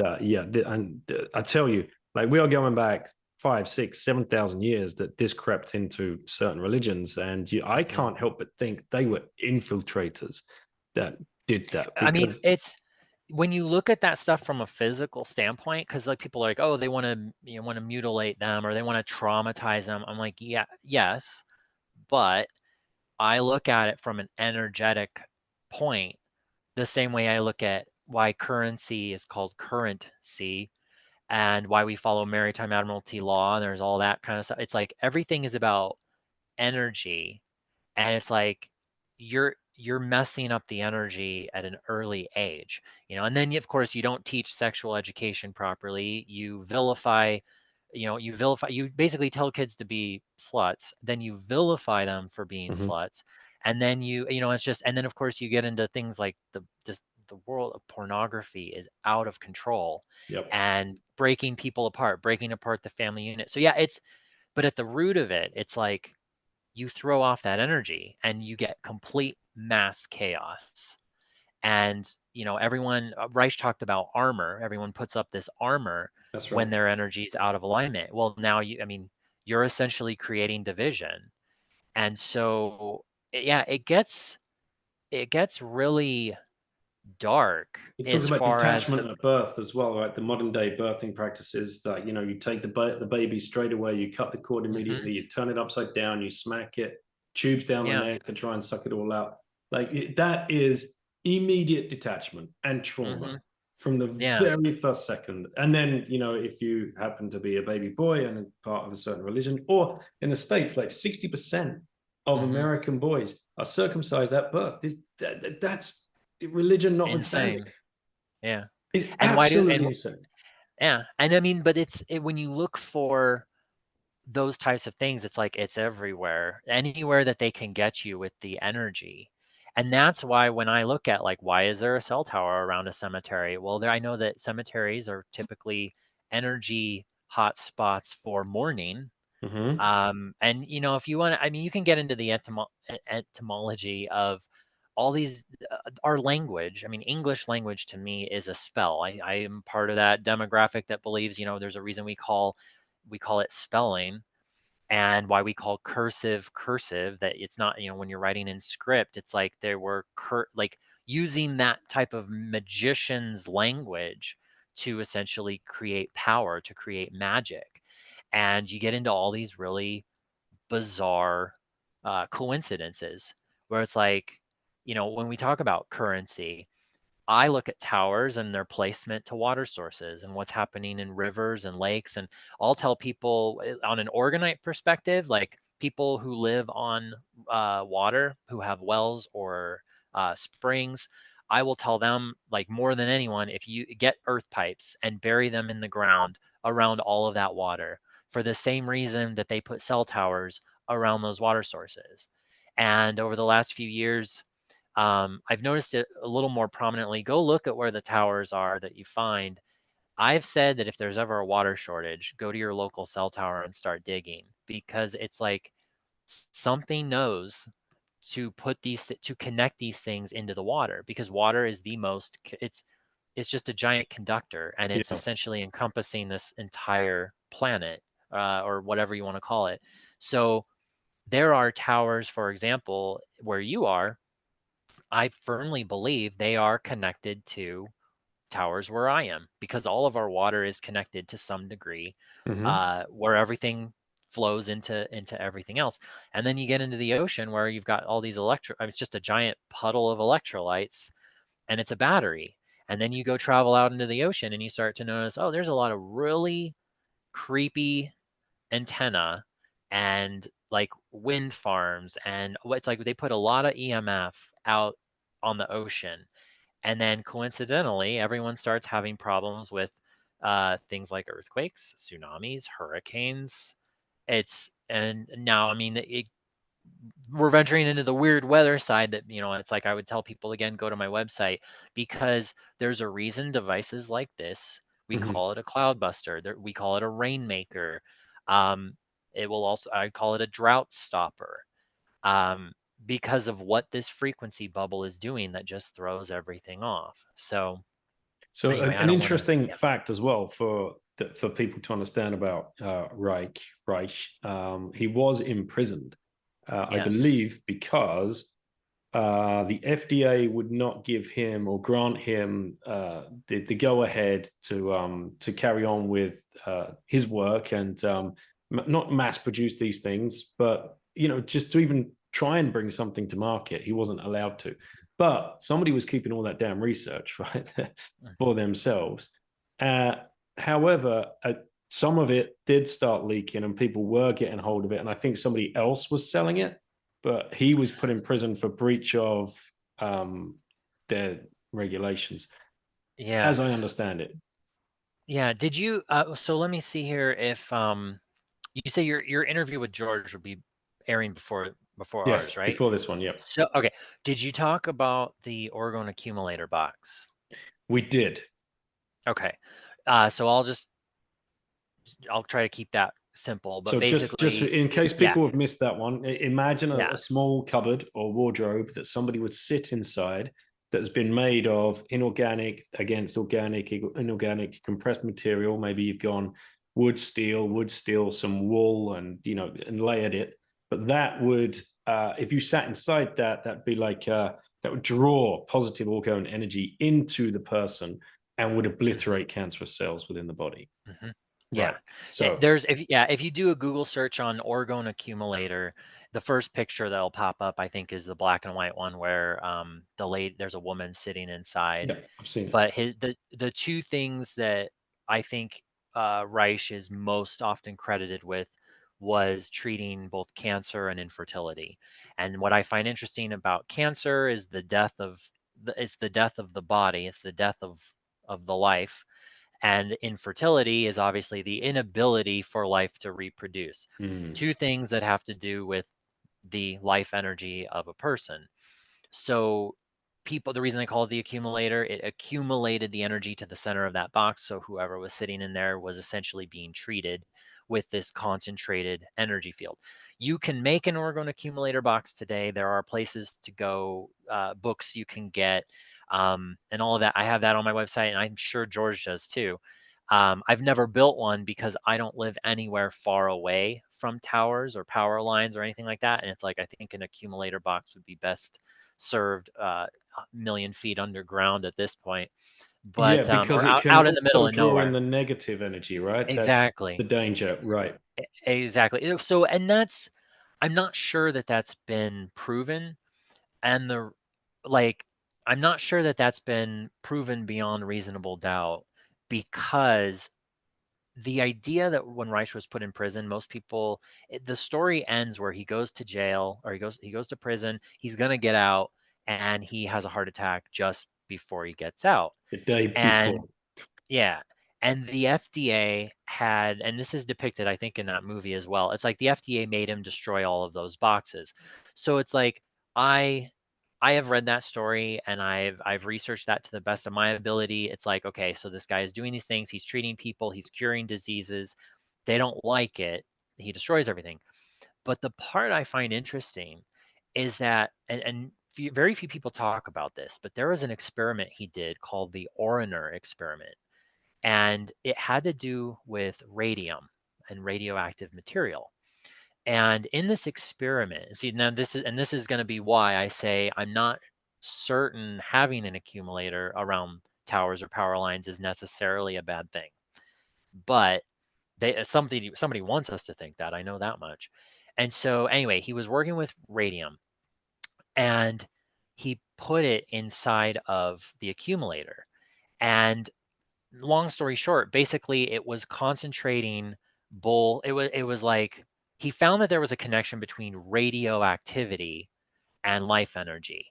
Speaker 1: and I tell you, like we are going back 5, 6, 7,000 years that this crept into certain religions, and I
Speaker 2: mhm.
Speaker 1: can't help but think they were infiltrators that did that
Speaker 2: I mean,
Speaker 1: because
Speaker 2: it's when you look at that stuff from a physical standpoint, because like people are like, oh, they want to, want to mutilate them or they want to traumatize them. I'm like, yeah, yes, but I look at it from an energetic point, the same way I look at why currency is called currency and why we follow maritime admiralty law. And there's all that kind of stuff. It's like everything is about energy, and it's like you're messing up the energy at an early age, and then of course you don't teach sexual education properly. You basically tell kids to be sluts, then you vilify them for being
Speaker 1: Mhm.
Speaker 2: sluts, and then it's just, and then of course you get into things like the world of pornography is out of control
Speaker 1: Yep.
Speaker 2: and breaking people apart, breaking apart the family unit. So yeah, but at the root of it, it's like you throw off that energy and you get complete mass chaos. And, everyone, Reich talked about armor. Everyone puts up this armor
Speaker 1: That's
Speaker 2: when
Speaker 1: right.
Speaker 2: their energy is out of alignment. Well, now you're essentially creating division. And so, yeah, it gets really dark
Speaker 1: It talks
Speaker 2: as
Speaker 1: about
Speaker 2: far as
Speaker 1: detachment at birth as well, right? The modern day birthing practices that you take the baby straight away, you cut the cord
Speaker 2: Mhm.
Speaker 1: immediately, you turn it upside down, you smack it, tubes down the
Speaker 2: Yeah.
Speaker 1: neck to try and suck it all out. That is immediate detachment and trauma
Speaker 2: Mhm.
Speaker 1: from the
Speaker 2: Yeah.
Speaker 1: very first second. And then if you happen to be a baby boy and part of a certain religion, or in the States, like 60% of
Speaker 2: Mhm.
Speaker 1: American boys are circumcised at birth. That's religion notwithstanding.
Speaker 2: Insane. Yeah.
Speaker 1: It's
Speaker 2: And why do
Speaker 1: absolutely
Speaker 2: and
Speaker 1: insane.
Speaker 2: yeah. And I mean, but when you look for those types of things, it's like it's everywhere, anywhere that they can get you with the energy. And that's why when I look at like, why is there a cell tower around a cemetery? Well, I know that cemeteries are typically energy hotspots for mourning.
Speaker 1: Mm-hmm.
Speaker 2: And if you want to, I mean, you can get into the etymology of all these, our language. I mean, English language to me is a spell. I am part of that demographic that believes, there's a reason we call it spelling, and why we call cursive, that it's not, when you're writing in script, it's like there were like using that type of magician's language to essentially create power, to create magic. And you get into all these really bizarre coincidences where it's like, when we talk about currency, I look at towers and their placement to water sources and what's happening in rivers and lakes. And I'll tell people on an Orgonite perspective, like people who live on water, who have wells or springs, I will tell them, like more than anyone, if you get earth pipes and bury them in the ground around all of that water, for the same reason that they put cell towers around those water sources. And over the last few years, I've noticed it a little more prominently. Go look at where the towers are that you find. I've said that if there's ever a water shortage, go to your local cell tower and start digging, because it's like something knows to connect these things into the water, because water is it's just a giant conductor, and it's
Speaker 1: Yeah.
Speaker 2: essentially encompassing this entire planet, or whatever you want to call it. So there are towers, for example, where you are. I firmly believe they are connected to towers where I am, because all of our water is connected to some degree,
Speaker 1: Hmm.
Speaker 2: where everything flows into everything else. And then you get into the ocean where you've got all these it's just a giant puddle of electrolytes, and it's a battery. And then you go travel out into the ocean and you start to notice, oh, there's a lot of really creepy antenna and like wind farms, and it's like they put a lot of EMF out on the ocean. And then coincidentally, everyone starts having problems with things like earthquakes, tsunamis, hurricanes. And now, I mean, we're venturing into the weird weather side that, it's like I would tell people again, go to my website, because there's a reason devices like this, we
Speaker 1: Hmm.
Speaker 2: call it a cloud buster, we call it a rainmaker. Um, I call it a drought stopper, um, because of what this frequency bubble is doing that just throws everything off. So
Speaker 1: So
Speaker 2: anyway, I
Speaker 1: an
Speaker 2: don't want to,
Speaker 1: interesting
Speaker 2: yeah.
Speaker 1: fact as well for people to understand about Reich. He was imprisoned, I
Speaker 2: Yes.
Speaker 1: believe, because the FDA would not give him or grant him the go ahead to carry on with his work and not mass produce these things, but just to even try and bring something to market, he wasn't allowed to. But somebody was keeping all that damn research right for themselves. Uh, However, some of it did start leaking, and people were getting hold of it, and I think somebody else was selling it, but he was put in prison for breach of um, their regulations,
Speaker 2: Yeah.
Speaker 1: as I understand it.
Speaker 2: Yeah. Did you, so let me see here if, you say your interview with George would be airing before
Speaker 1: Yes,
Speaker 2: ours, right?
Speaker 1: before this one, yep.
Speaker 2: So, okay. Did you talk about the Orgone accumulator box?
Speaker 1: We did.
Speaker 2: Okay. So I'll try to keep that simple, but
Speaker 1: So just
Speaker 2: basically,
Speaker 1: in case
Speaker 2: yeah,
Speaker 1: people have missed that one, imagine
Speaker 2: yeah.
Speaker 1: a small cupboard or wardrobe that somebody would sit inside that has been made of inorganic against organic, inorganic compressed material. Maybe you've gone wood, steel, some wool, and and layered it. But that would, if you sat inside that, that'd be like that would draw positive orgone energy into the person and would
Speaker 2: Mhm,
Speaker 1: obliterate cancerous cells within the body.
Speaker 2: mhm. Yeah.
Speaker 1: Right. So
Speaker 2: If you do a Google search on Orgone accumulator, the first picture that'll pop up, I think, is the black and white one where there's a woman sitting inside.
Speaker 1: yeah, I've seen it.
Speaker 2: But the two things that I think Reich is most often credited with was treating both cancer and infertility. And what I find interesting about cancer is it's the death of the body, it's the death of the life, and infertility is obviously the inability for life to reproduce.
Speaker 1: Mm.
Speaker 2: Two things that have to do with the life energy of a person. So the reason they call it the accumulator, it accumulated the energy to the center of that box. So whoever was sitting in there was essentially being treated with this concentrated energy field. You can make an orgone accumulator box today. There are places to go, books you can get, and all of that. I have that on my website, and I'm sure George does too. I've never built one because I don't live anywhere far away from towers or power lines or anything like that. And it's like, I think an accumulator box would be best served a million feet underground at this point,
Speaker 1: Yeah,
Speaker 2: but
Speaker 1: because
Speaker 2: or
Speaker 1: it can
Speaker 2: out in the middle
Speaker 1: also
Speaker 2: of
Speaker 1: draw in
Speaker 2: nowhere.
Speaker 1: the negative energy, right? That's the
Speaker 2: Exactly.
Speaker 1: danger, right?
Speaker 2: Exactly. So, and I'm not sure that that's been proven. And like, I'm not sure that that's been proven beyond reasonable doubt, because the idea that when Reich was put in prison, most people, the story ends where he goes to jail, or he goes to prison. He's gonna get out, and he has a heart attack just before he gets out.
Speaker 1: The day
Speaker 2: And
Speaker 1: before.
Speaker 2: yeah, and the FDA had, and this is depicted, I think, in that movie as well. It's like the FDA made him destroy all of those boxes. So it's like I I have read that story, and I've researched that to the best of my ability. It's like, okay, so this guy is doing these things, he's treating people, he's curing diseases. They don't like it. He destroys everything. But the part I find interesting is that, very few people talk about this, but there was an experiment he did called the Oriner experiment, and it had to do with radium and radioactive material. And in this experiment, see, now this is going to be why I say I'm not certain having an accumulator around towers or power lines is necessarily a bad thing. But somebody wants us to think that. I know that much. And so anyway, he was working with radium, and he put it inside of the accumulator. And long story short, basically it was concentrating it was like he found that there was a connection between radioactivity and life energy.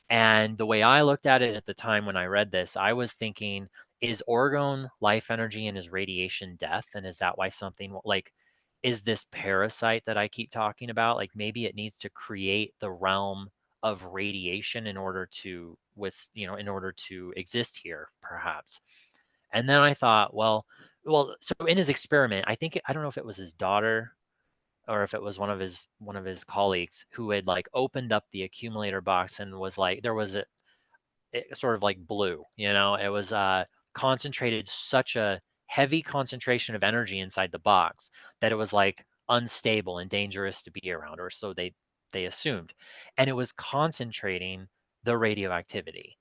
Speaker 2: And the way I looked at it at the time when I read this, I was thinking, is orgone life energy and is radiation death? And is that why something like, is this parasite that I keep talking about? Like maybe it needs to create the realm of radiation in order to in order to exist here, perhaps. And then I thought, so in his experiment, I don't know if it was his daughter or if it was one of his colleagues who had like opened up the accumulator box and was like, there was it sort of like blue, it was concentrated, such a heavy concentration of energy inside the box that it was like unstable and dangerous to be around, or so they assumed. And it was concentrating the radioactivity.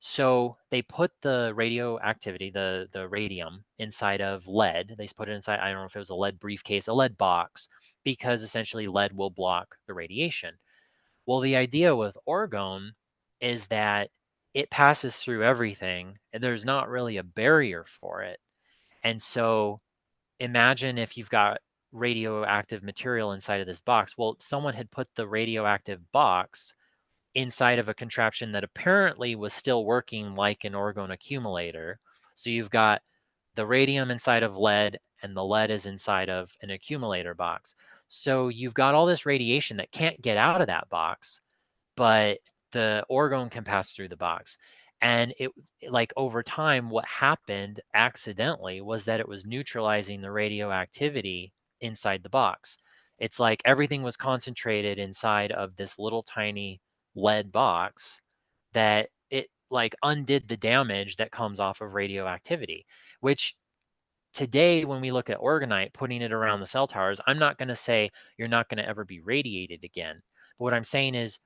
Speaker 2: So they put the radioactivity, the radium, inside of lead. They put it inside, I don't know if it was a lead briefcase, a lead box, because essentially lead will block the radiation. Well, the idea with orgone is that it passes through everything and there's not really a barrier for it. And so imagine if you've got radioactive material inside of this box. Well, someone had put the radioactive box inside of a contraption that apparently was still working like an orgone accumulator. So you've got the radium inside of lead and the lead is inside of an accumulator box. So you've got all this radiation that can't get out of that box, but the orgone can pass through the box. And like over time, what happened accidentally was that it was neutralizing the radioactivity inside the box. It's like everything was concentrated inside of this little tiny lead box that it like undid the damage that comes off of radioactivity, which today, when we look at orgonite, putting it around the cell towers, I'm not going to say you're not going to ever be radiated again. But what I'm saying is,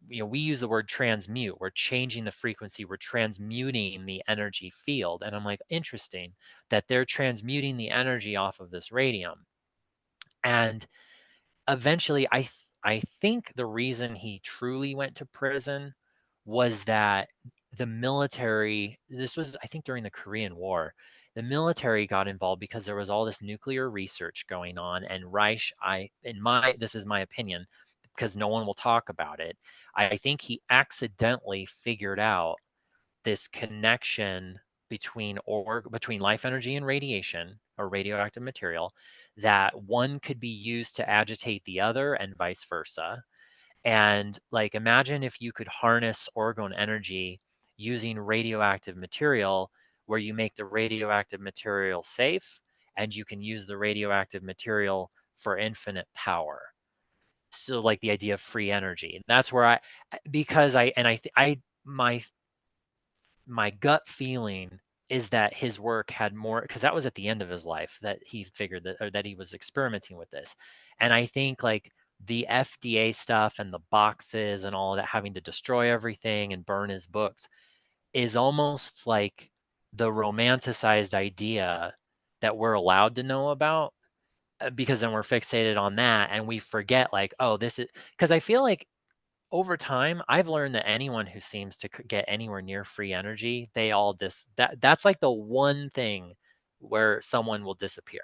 Speaker 2: we use the word transmute. We're changing the frequency. We're transmuting the energy field. And I'm like, interesting that they're transmuting the energy off of this radium. And eventually, I think the reason he truly went to prison was that the military, this was, I think, during the Korean War, the military got involved because there was all this nuclear research going on. And Reich, this is my opinion, because no one will talk about it, I think he accidentally figured out this connection between life energy and radiation or radioactive material, that one could be used to agitate the other and vice versa. And like, imagine if you could harness orgone energy using radioactive material, where you make the radioactive material safe and you can use the radioactive material for infinite power. So like the idea of free energy. That's where because I and I th- I my gut feeling is that his work had more, because that was at the end of his life that he figured that, or that he was experimenting with this. And I think like the FDA stuff and the boxes and all of that, having to destroy everything and burn his books, is almost like the romanticized idea that we're allowed to know about, because then we're fixated on that and we forget like, oh, this is, because I feel like over time, I've learned that anyone who seems to get anywhere near free energy, they all that's like the one thing where someone will disappear,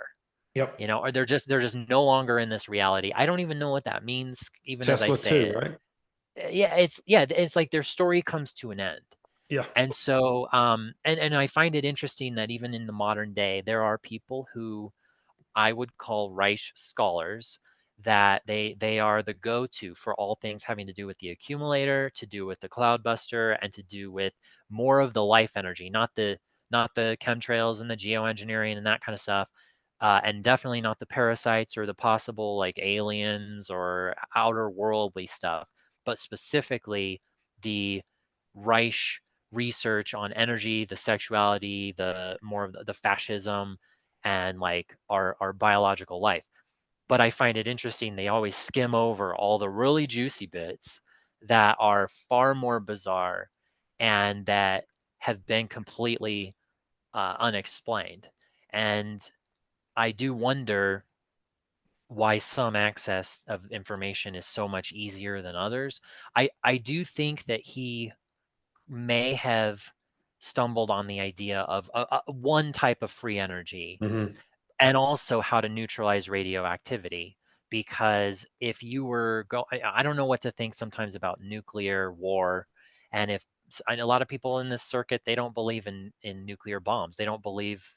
Speaker 1: Yep.
Speaker 2: or they're just no longer in this reality. I don't even know what that means, even as I
Speaker 1: Tesla
Speaker 2: say
Speaker 1: too,
Speaker 2: it.
Speaker 1: right?
Speaker 2: It's like their story comes to an end.
Speaker 1: Yeah.
Speaker 2: And so, and I find it interesting that even in the modern day, there are people who I would call Reich scholars, that they are the go-to for all things having to do with the accumulator, to do with the cloudbuster, and to do with more of the life energy, not the chemtrails and the geoengineering and that kind of stuff, and definitely not the parasites or the possible like aliens or outer worldly stuff. but specifically the Reich research on energy, the sexuality, the more of the fascism, and like our biological life. But I find it interesting they always skim over all the really juicy bits that are far more bizarre and that have been completely unexplained. And I do wonder why some access of information is so much easier than others. I do think that he may have stumbled on the idea of one type of free energy
Speaker 1: Hmm.
Speaker 2: and also how to neutralize radioactivity. Because if you were I don't know what to think sometimes about nuclear war, and if I know a lot of people in this circuit, they don't believe in nuclear bombs. They don't believe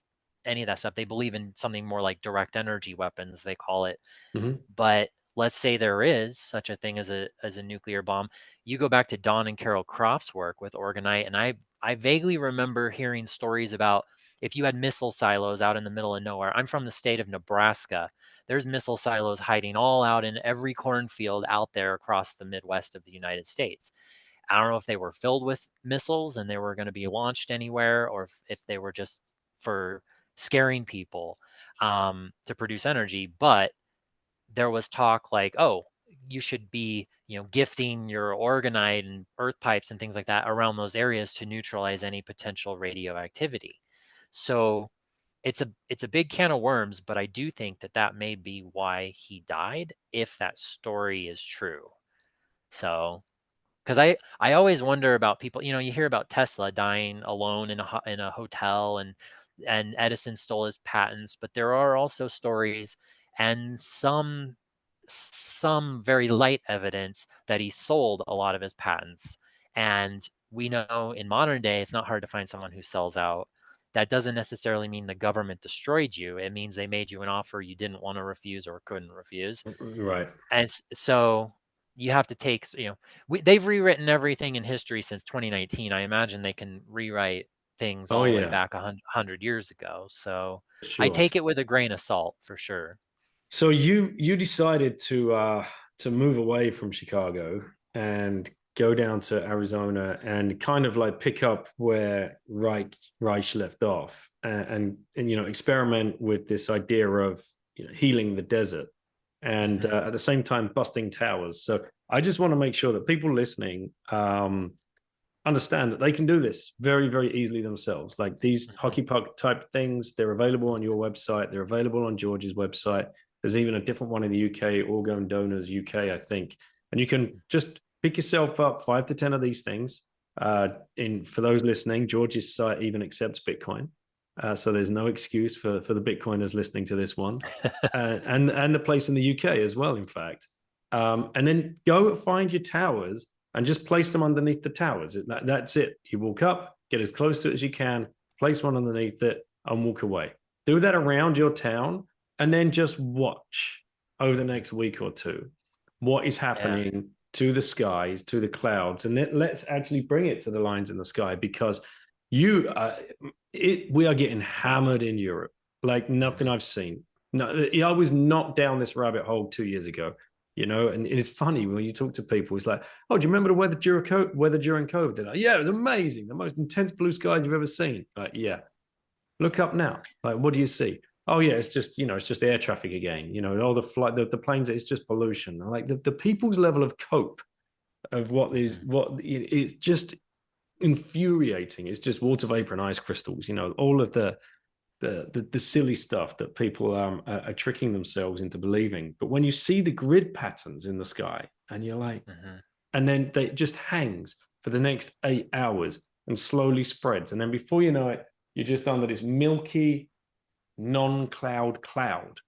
Speaker 2: any of that stuff. They believe in something more like direct energy weapons, they call it.
Speaker 1: Hmm.
Speaker 2: But let's say there is such a thing as a nuclear bomb. You go back to Don and Carol Croft's work with Orgonite, and I vaguely remember hearing stories about if you had missile silos out in the middle of nowhere. I'm from the state of Nebraska. There's missile silos hiding all out in every cornfield out there across the Midwest of the United States. I don't know if they were filled with missiles and they were going to be launched anywhere, or if they were just for scaring people to produce energy. But there was talk like, oh, you should be, gifting your orgonite and earth pipes and things like that around those areas to neutralize any potential radioactivity. So it's a big can of worms, but I do think that that may be why he died, if that story is true. So, because I always wonder about people. You hear about Tesla dying alone in a hotel, and Edison stole his patents, but there are also stories and some very light evidence that he sold a lot of his patents. And we know in modern day, it's not hard to find someone who sells out. That doesn't necessarily mean the government destroyed you. It means they made you an offer you didn't want to refuse or couldn't refuse.
Speaker 1: Right.
Speaker 2: And so you have to take, they've rewritten everything in history since 2019. I imagine they can rewrite things
Speaker 1: Oh
Speaker 2: all the way
Speaker 1: yeah,
Speaker 2: back 100 years ago. So I
Speaker 1: sure.
Speaker 2: take it with a grain of salt for sure.
Speaker 1: So you decided to move away from Chicago and go down to Arizona and kind of like pick up where Reich left off, and experiment with this idea of healing the desert, and
Speaker 2: Hmm.
Speaker 1: at the same time busting towers. So I just want to make sure that people listening understand that they can do this very, very easily themselves. Like these
Speaker 2: Hmm.
Speaker 1: hockey puck type things, they're available on your website. They're available on George's website. There's even a different one in the UK, Orgone Donors UK, I think. And you can just pick yourself up 5 to 10 of these things. For those listening, George's site even accepts Bitcoin. So there's no excuse for the Bitcoiners listening to this one. And the place in the UK as well, in fact. And then go find your towers and just place them underneath the towers. That's it. You walk up, get as close to it as you can, place one underneath it, and walk away. Do that around your town, and then just watch over the next week or two what is
Speaker 2: Yeah.
Speaker 1: happening to the skies, to the clouds, and then let's actually bring it to the lines in the sky, because we are getting hammered in Europe like nothing
Speaker 2: Hmm.
Speaker 1: I've seen. No, I was knocked down this rabbit hole 2 years ago. And it's funny when you talk to people, it's like, oh, do you remember the weather during COVID? They're like, yeah, it was amazing. The most intense blue skies you've ever seen. Like, yeah. Look up now. Like, what do you see? Oh, yeah, it's just air traffic again. All the flight, the planes, it's just pollution. Like the people's level of cope of
Speaker 2: Hmm.
Speaker 1: it's just infuriating. It's just water vapor and ice crystals, all of the silly stuff that people are tricking themselves into believing. But when you see the grid patterns in the sky, and you're like,
Speaker 2: Hmm.
Speaker 1: and then it just hangs for the next 8 hours and slowly spreads, and then before you know it, you're just under this milky non-cloud cloud.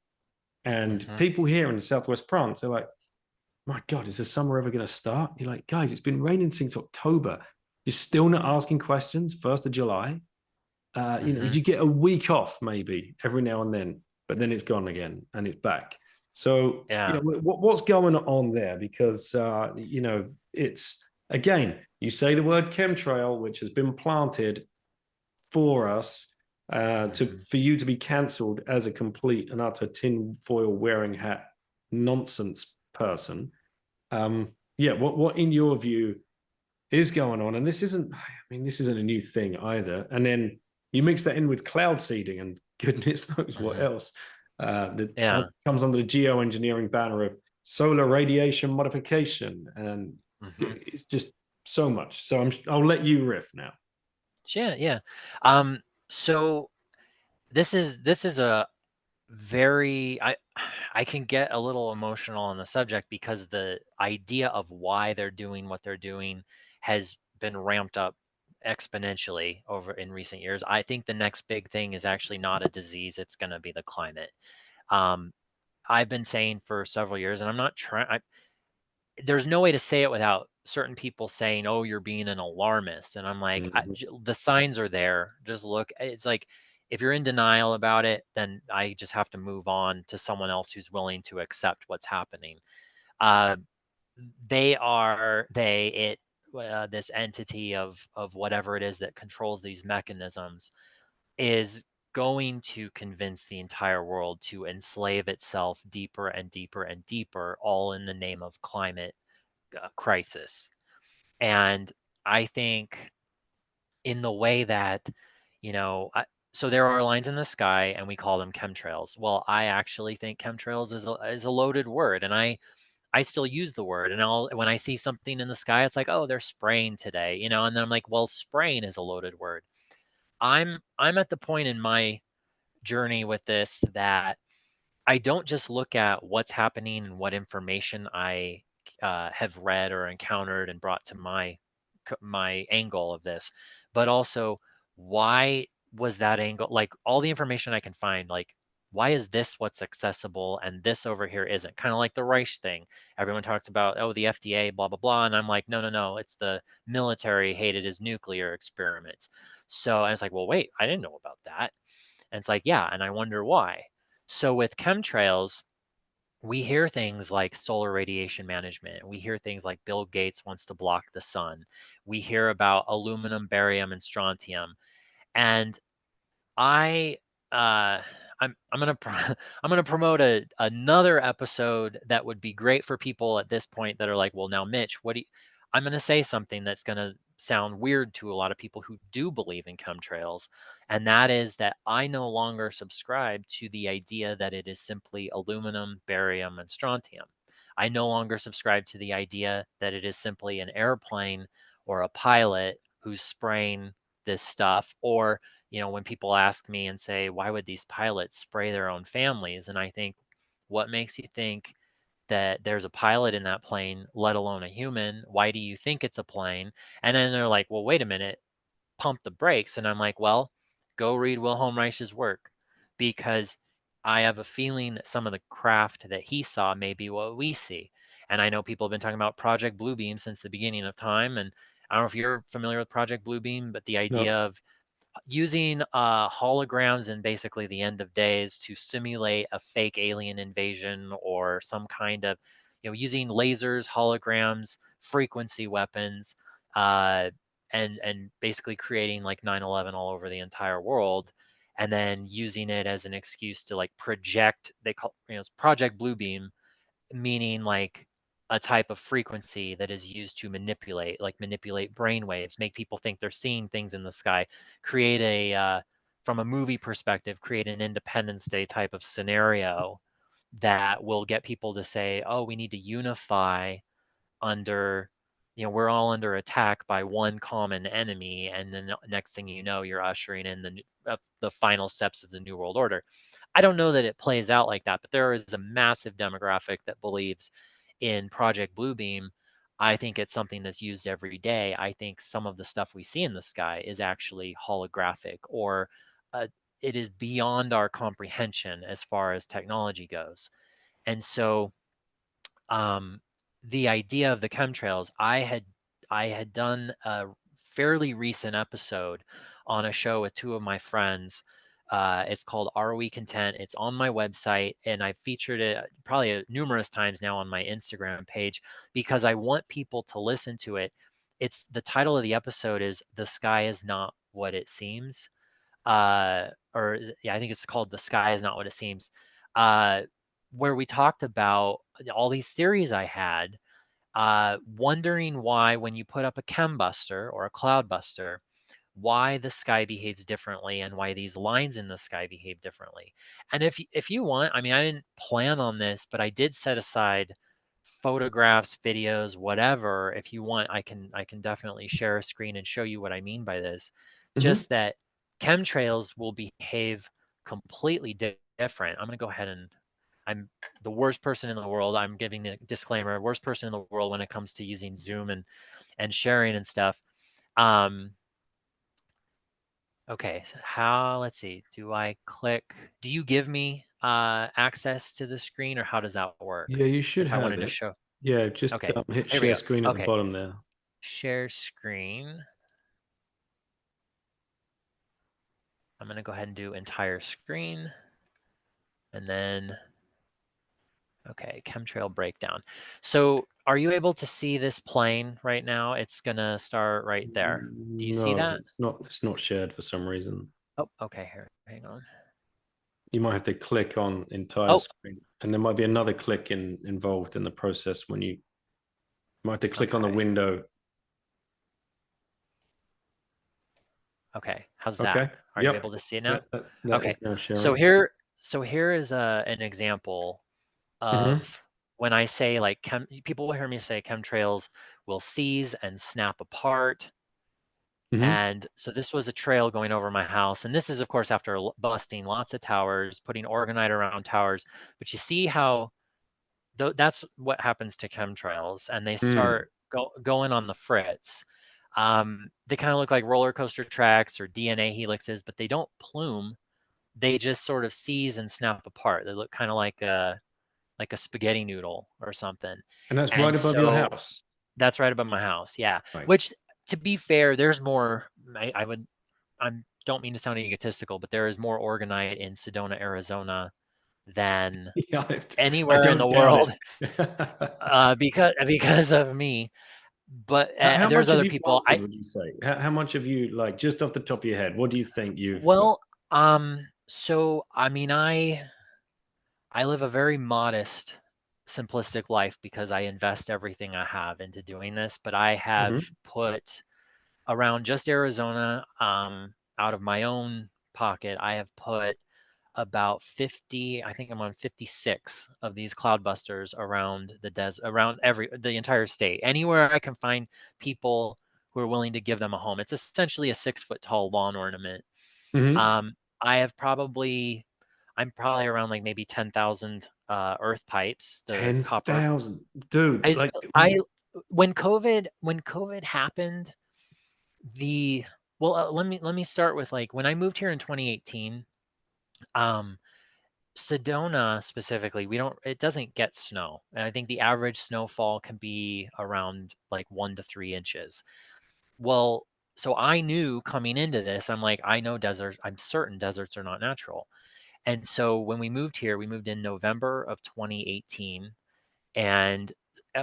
Speaker 1: And
Speaker 2: Hmm.
Speaker 1: people here in Southwest France, they're like, my God, is the summer ever going to start? You're like, guys, it's been raining since October. You're still not asking questions. 1st of July.
Speaker 2: Hmm.
Speaker 1: You get a week off maybe every now and then, but then it's gone again and it's back. So,
Speaker 2: Yeah.
Speaker 1: what's going on there? Because, it's again, you say the word chemtrail, which has been planted for us
Speaker 2: Hmm.
Speaker 1: for you to be cancelled as a complete and utter tinfoil wearing hat nonsense person. Um, yeah, what in your view is going on? And this isn't, I mean, this isn't a new thing either. And then you mix that in with cloud seeding and goodness knows what else. That
Speaker 2: Yeah.
Speaker 1: comes under the geoengineering banner of solar radiation modification, and it's just so much. So I'll let you riff now.
Speaker 2: Yeah, yeah. So this is a very I can get a little emotional on the subject because the idea of why they're doing what they're doing has been ramped up exponentially over in recent years. I think the next big thing is actually not a disease, it's going to be the climate. Um, I've been saying for several years, and I'm not trying, there's no way to say it without certain people saying, "Oh, you're being an alarmist." And I'm like, the signs are there. Just look. It's like if you're in denial about it, then I just have to move on to someone else who's willing to accept what's happening. Uh, this entity of whatever it is that controls these mechanisms is going to convince the entire world to enslave itself deeper and deeper and deeper, all in the name of climate crisis. And I think in the way that, you know, so there are lines in the sky and we call them chemtrails. Well, I actually think chemtrails is a loaded word, and I still use the word. And when I see something in the sky, it's like, oh, they're spraying today, you know. And then I'm like, well, spraying is a loaded word. I'm at the point in my journey with this that I don't just look at what's happening and what information I have read or encountered and brought to my angle of this, but also why was that angle, like all the information I can find, like why is this what's accessible and this over here isn't? Kind of like the Reich thing. Everyone talks about, oh, the FDA, blah blah blah, and I'm like, no, no, no, it's the military hated his nuclear experiments. So I was like, well, wait, I didn't know about that. And it's like, yeah, and I wonder why. So with chemtrails, we hear things like solar radiation management. We hear things like Bill Gates wants to block the sun. We hear about aluminum, barium, and strontium. And I uh I'm gonna I'm gonna promote another episode that would be great for people at this point that are like, well, now Mitch, what do you, I'm gonna say something that's gonna sound weird to a lot of people who do believe in chemtrails, and that is that I no longer subscribe to the idea that it is simply aluminum, barium, and strontium. I no longer subscribe to the idea that it is simply an airplane or a pilot who's spraying this stuff, or when people ask me and say, why would these pilots spray their own families? And I think, what makes you think that there's a pilot in that plane, let alone a human? Why do you think it's a plane? And then they're like, well, wait a minute, pump the brakes. And I'm like, well, go read Wilhelm Reich's work, because I have a feeling that some of the craft that he saw may be what we see. And I know people have been talking about Project Bluebeam since the beginning of time. And I don't know if you're familiar with Project Bluebeam, but the idea
Speaker 1: No.
Speaker 2: of using holograms in basically the end of days to simulate a fake alien invasion or some kind of, using lasers, holograms, frequency weapons, uh, and basically creating like 9/11 all over the entire world, and then using it as an excuse to like project. They call, it's Project Bluebeam, meaning like a type of frequency that is used to manipulate brain waves, make people think they're seeing things in the sky, create from a movie perspective, create an Independence Day type of scenario that will get people to say, oh, we need to unify under, we're all under attack by one common enemy, and then the next thing you know, you're ushering in the final steps of the New World Order. I don't know that it plays out like that, but there is a massive demographic that believes in Project Bluebeam. I think it's something that's used every day. I think some of the stuff we see in the sky is actually holographic, or it is beyond our comprehension as far as technology goes. And so um, the idea of the chemtrails, I had done a fairly recent episode on a show with two of my friends. It's called Are We Content? It's on my website, and I've featured it probably numerous times now on my Instagram page, because I want people to listen to it. It's the title of the episode is "The Sky Is Not What It Seems." Yeah, I think it's called "The Sky Is Not What It Seems," uh, where we talked about all these theories I had, wondering why when you put up a chembuster or a cloud buster, why the sky behaves differently and why these lines in the sky behave differently. And if you want, I mean, I didn't plan on this, but I did set aside photographs, videos, whatever. If you want, I can definitely share a screen and show you what I mean by this.
Speaker 1: Hmm.
Speaker 2: Just that chemtrails will behave completely different. I'm going to go ahead and I'm the worst person in the world. I'm giving the disclaimer, worst person in the world when it comes to using Zoom and sharing and stuff. Um, Okay, so let's see, do you give me access to the screen or how does that work?
Speaker 1: Yeah, you should
Speaker 2: If I
Speaker 1: have
Speaker 2: wanted to
Speaker 1: it.
Speaker 2: show,
Speaker 1: Yeah, just
Speaker 2: okay,
Speaker 1: hit
Speaker 2: here we
Speaker 1: share
Speaker 2: go.
Speaker 1: screen at the
Speaker 2: Okay,
Speaker 1: bottom there.
Speaker 2: share screen. I'm gonna go ahead and do entire screen and then, okay, chemtrail breakdown. So are you able to see this plane right now? It's gonna start right there. Do you see
Speaker 1: No,
Speaker 2: that?
Speaker 1: it's not shared for some reason.
Speaker 2: Oh, okay, here, hang on.
Speaker 1: You might have to click on entire
Speaker 2: Oh,
Speaker 1: screen, and there might be another click involved in the process when you might have to click on the
Speaker 2: okay,
Speaker 1: window.
Speaker 2: okay, how's that?
Speaker 1: Okay.
Speaker 2: Are you
Speaker 1: Yep.
Speaker 2: able to see it now?
Speaker 1: That is
Speaker 2: Okay,
Speaker 1: now
Speaker 2: so
Speaker 1: sharing.
Speaker 2: here is an example
Speaker 1: Hmm.
Speaker 2: of when I say like people will hear me say chemtrails will seize and snap apart.
Speaker 1: Hmm.
Speaker 2: And so this was a trail going over my house. And this is, of course, after busting lots of towers, putting Orgonite around towers. But you see how that's what happens to chemtrails. And they
Speaker 1: Mm.
Speaker 2: start going on the fritz. They kind of look like roller coaster tracks or DNA helixes, but they don't plume. They just sort of seize and snap apart. They look kind of like a spaghetti noodle or something.
Speaker 1: And that's right
Speaker 2: And
Speaker 1: above your
Speaker 2: so
Speaker 1: house.
Speaker 2: that's right above my house. Yeah.
Speaker 1: Right.
Speaker 2: Which to be fair, there's more, I don't mean to sound egotistical, but there is more Orgonite in Sedona, Arizona than
Speaker 1: Yeah, I
Speaker 2: anywhere in the
Speaker 1: don't doubt
Speaker 2: world
Speaker 1: it.
Speaker 2: because of me. But
Speaker 1: How
Speaker 2: there's
Speaker 1: much have
Speaker 2: other
Speaker 1: you
Speaker 2: people.
Speaker 1: planted, would you say? How much have you, like, just off the top of your head, what do you think you've got?
Speaker 2: Well, so I mean, I live a very modest, simplistic life because I invest everything I have into doing this, but I have
Speaker 1: Hmm.
Speaker 2: put around just Arizona, out of my own pocket, I have put about 50, I think I'm on 56 of these cloudbusters around the around the entire state. Anywhere I can find people who are willing to give them a home. It's essentially a 6 foot tall lawn ornament.
Speaker 1: Hmm.
Speaker 2: Um, I have probably I'm probably around like maybe 10,000 earth pipes, the copper.
Speaker 1: 10,000, dude.
Speaker 2: I
Speaker 1: Like,
Speaker 2: I when COVID happened, the well, let me start with like when I moved here in 2018, um, Sedona specifically, it doesn't get snow. And I think the average snowfall can be around like 1 to 3 inches. Well, so I knew coming into this, I know deserts, I'm certain deserts are not natural. And so when we moved here, we moved in November of 2018, and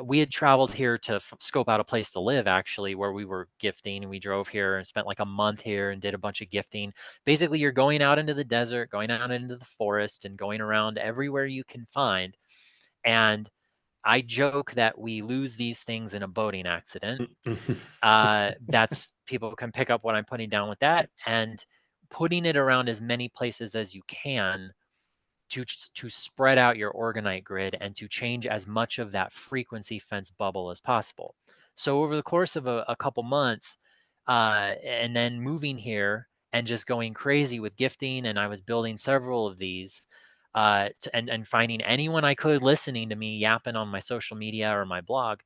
Speaker 2: we had traveled here to scope out a place to live, actually, where we were gifting. And we drove here and spent like a month here and did a bunch of gifting. Basically, you're going out into the desert, going out into the forest, and going around everywhere you can find. And I joke that we lose these things in a boating accident. That's people can pick up what I'm putting down with that, and putting it around as many places as you can to spread out your Orgonite grid and to change as much of that frequency fence bubble as possible. So over the course of a couple months, and then moving here and just going crazy with gifting, and I was building several of these, and finding anyone I could listening to me yapping on my social media or my blog,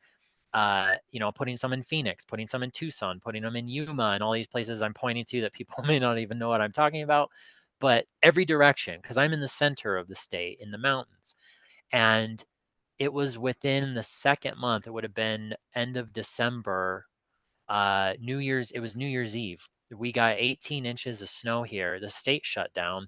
Speaker 2: putting some in Phoenix, putting some in Tucson, putting them in Yuma, and all these places I'm pointing to that people may not even know what I'm talking about, but every direction, because I'm in the center of the state in the mountains. And it was within the second month, it would have been end of December, it was New Year's Eve. We got 18 inches of snow here. The state shut down.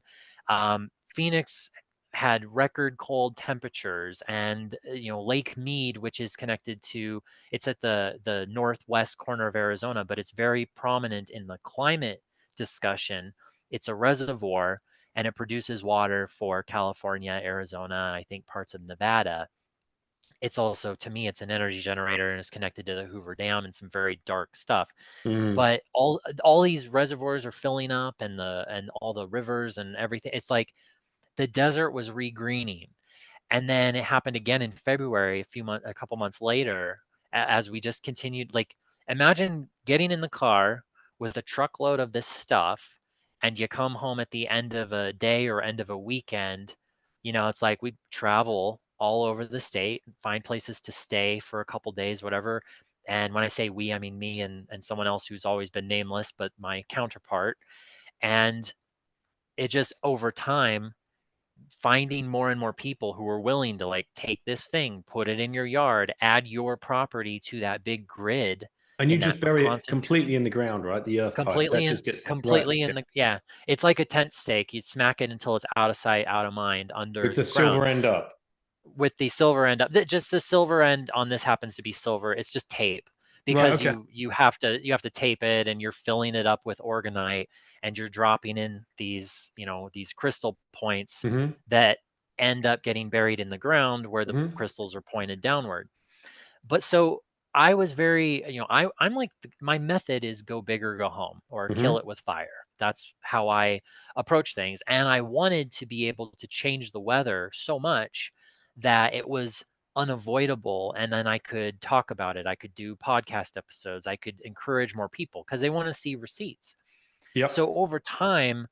Speaker 2: Phoenix had record cold temperatures, and Lake Mead, which is connected to, it's at the northwest corner of Arizona, but it's very prominent in the climate discussion. It's a reservoir, and it produces water for California, Arizona, and I think parts of Nevada. it's also, to me, it's an energy generator and it's connected to the Hoover Dam and some very dark stuff. But all these reservoirs are filling up, and all the rivers and everything. It's like the desert was regreening. And then it happened again in February, a couple months later, as we just continued. Like, imagine getting in the car with a truckload of this stuff, and you come home at the end of a day or end of a weekend. It's like we travel all over the state, find places to stay for a couple days, whatever. And when I say we, I mean me and someone else who's always been nameless, but my counterpart. And it just, over time, finding more and more people who are willing to, like, take this thing, put it in your yard, add your property to that big grid.
Speaker 1: And you
Speaker 2: in
Speaker 1: just
Speaker 2: that
Speaker 1: bury it
Speaker 2: concent-
Speaker 1: completely in the ground, right? The earth pipe that just gets right.
Speaker 2: completely in
Speaker 1: Okay.
Speaker 2: the, yeah. It's like a tent stake. You smack it until it's out of sight, out of mind,
Speaker 1: With the
Speaker 2: underground.
Speaker 1: silver end up.
Speaker 2: With the silver end up. Just the silver end on this happens to be silver. It's just tape,
Speaker 1: Right,
Speaker 2: because
Speaker 1: okay.
Speaker 2: you have to tape it, and you're filling it up with Orgonite, and you're dropping in these crystal points that end up getting buried in the ground where the crystals are pointed downward. But so I was very, I'm like, my method is go big or go home, or kill it with fire. That's how I approach things. And I wanted to be able to change the weather so much that it was unavoidable. And then I could talk about it. I could do podcast episodes. I could encourage more people because they want to see receipts.
Speaker 1: Yep.
Speaker 2: So over time,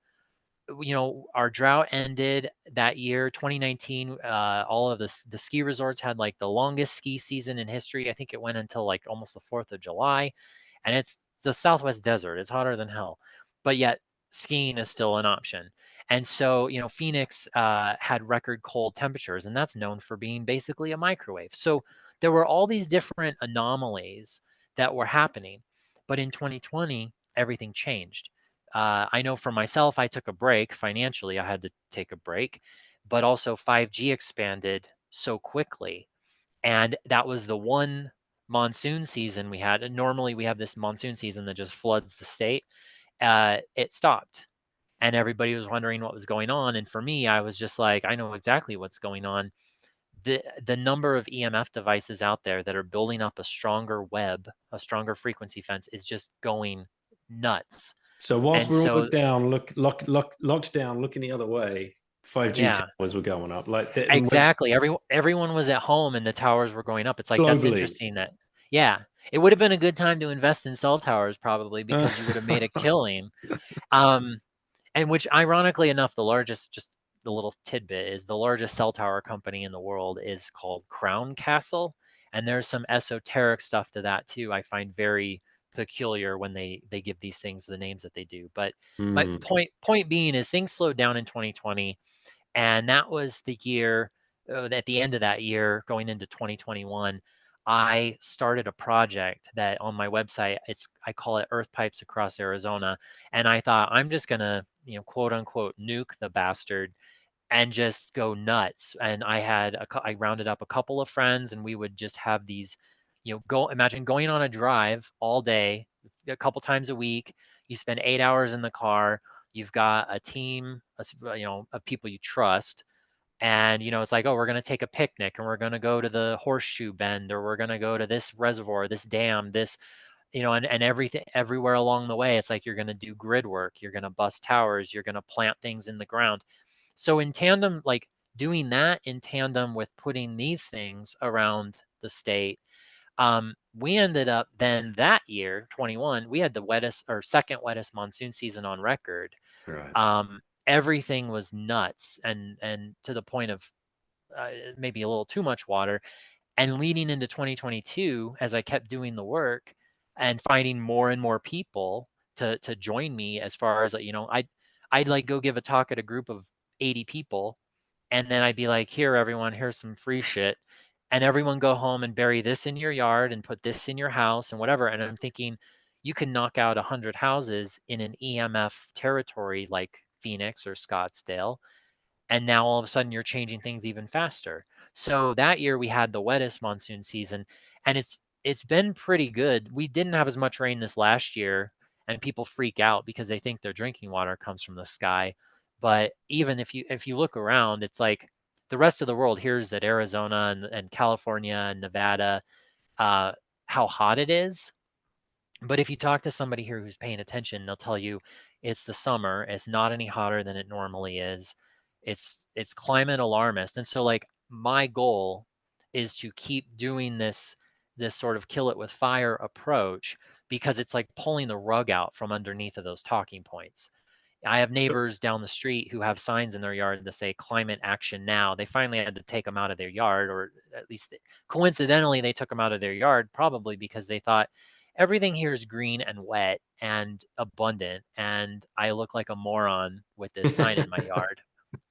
Speaker 2: our drought ended that year, 2019. All of the ski resorts had like the longest ski season in history. I think it went until like almost the 4th of July. And it's the Southwest desert. It's hotter than hell. But yet skiing is still an option. And so, Phoenix had record cold temperatures, and that's known for being basically a microwave. So there were all these different anomalies that were happening. But in 2020, everything changed. I know for myself, I took a break financially. I had to take a break, but also 5G expanded so quickly. And that was the one monsoon season we had. And normally we have this monsoon season that just floods the state. It stopped, and everybody was wondering what was going on. And for me, I was just like, I know exactly what's going on. The number of EMF devices out there that are building up a stronger web, a stronger frequency fence, is just going nuts.
Speaker 1: So whilst
Speaker 2: And
Speaker 1: we're all
Speaker 2: so,
Speaker 1: locked down, looking the other way, 5G
Speaker 2: yeah,
Speaker 1: towers were going up. Like
Speaker 2: exactly. Everyone was at home and the towers were going up. It's like, that's
Speaker 1: globally.
Speaker 2: interesting that, yeah, it would have been a good time to invest in cell towers probably, because you would have made a killing. And which, ironically enough, just the little tidbit, is the largest cell tower company in the world is called Crown Castle. And there's some esoteric stuff to that too. I find very peculiar when they give these things the names that they do. But my point being is, things slowed down in 2020. And that was the year, at the end of that year, going into 2021, I started a project that on my website, I call it Earth Pipes Across Arizona. And I thought, I'm just going to, quote unquote, nuke the bastard and just go nuts. And I rounded up a couple of friends, and we would just have these, imagine going on a drive all day, a couple times a week. You spend 8 hours in the car. You've got a team, of people you trust. And, it's like, oh, we're going to take a picnic, and we're going to go to the horseshoe bend, or we're going to go to this reservoir, this dam, this, and everything, everywhere along the way. It's like, you're going to do grid work. You're going to bust towers. You're going to plant things in the ground. So in tandem, like doing that in tandem with putting these things around the state, we ended up then that year, 21, we had the wettest or second wettest monsoon season on record.
Speaker 1: Right.
Speaker 2: Everything was nuts, and to the point of maybe a little too much water. And leading into 2022, as I kept doing the work and finding more and more people to join me, as far as, I'd like go give a talk at a group of 80 people, and then I'd be like, here, everyone, here's some free shit. And everyone go home and bury this in your yard and put this in your house and whatever. And I'm thinking, you can knock out 100 houses in an EMF territory like Phoenix or Scottsdale. And now all of a sudden you're changing things even faster. So that year we had the wettest monsoon season, and it's been pretty good. We didn't have as much rain this last year, and people freak out because they think their drinking water comes from the sky. But even if you look around, it's like the rest of the world hears that Arizona and California and Nevada, how hot it is. But if you talk to somebody here who's paying attention, they'll tell you it's the summer. It's not any hotter than it normally is. It's climate alarmist. And so like my goal is to keep doing this sort of kill it with fire approach, because it's like pulling the rug out from underneath of those talking points. I have neighbors down the street who have signs in their yard that say climate action now. They finally had to take them out of their yard, or at least coincidentally, they took them out of their yard, probably because they thought everything here is green and wet and abundant, and I look like a moron with this sign in my yard.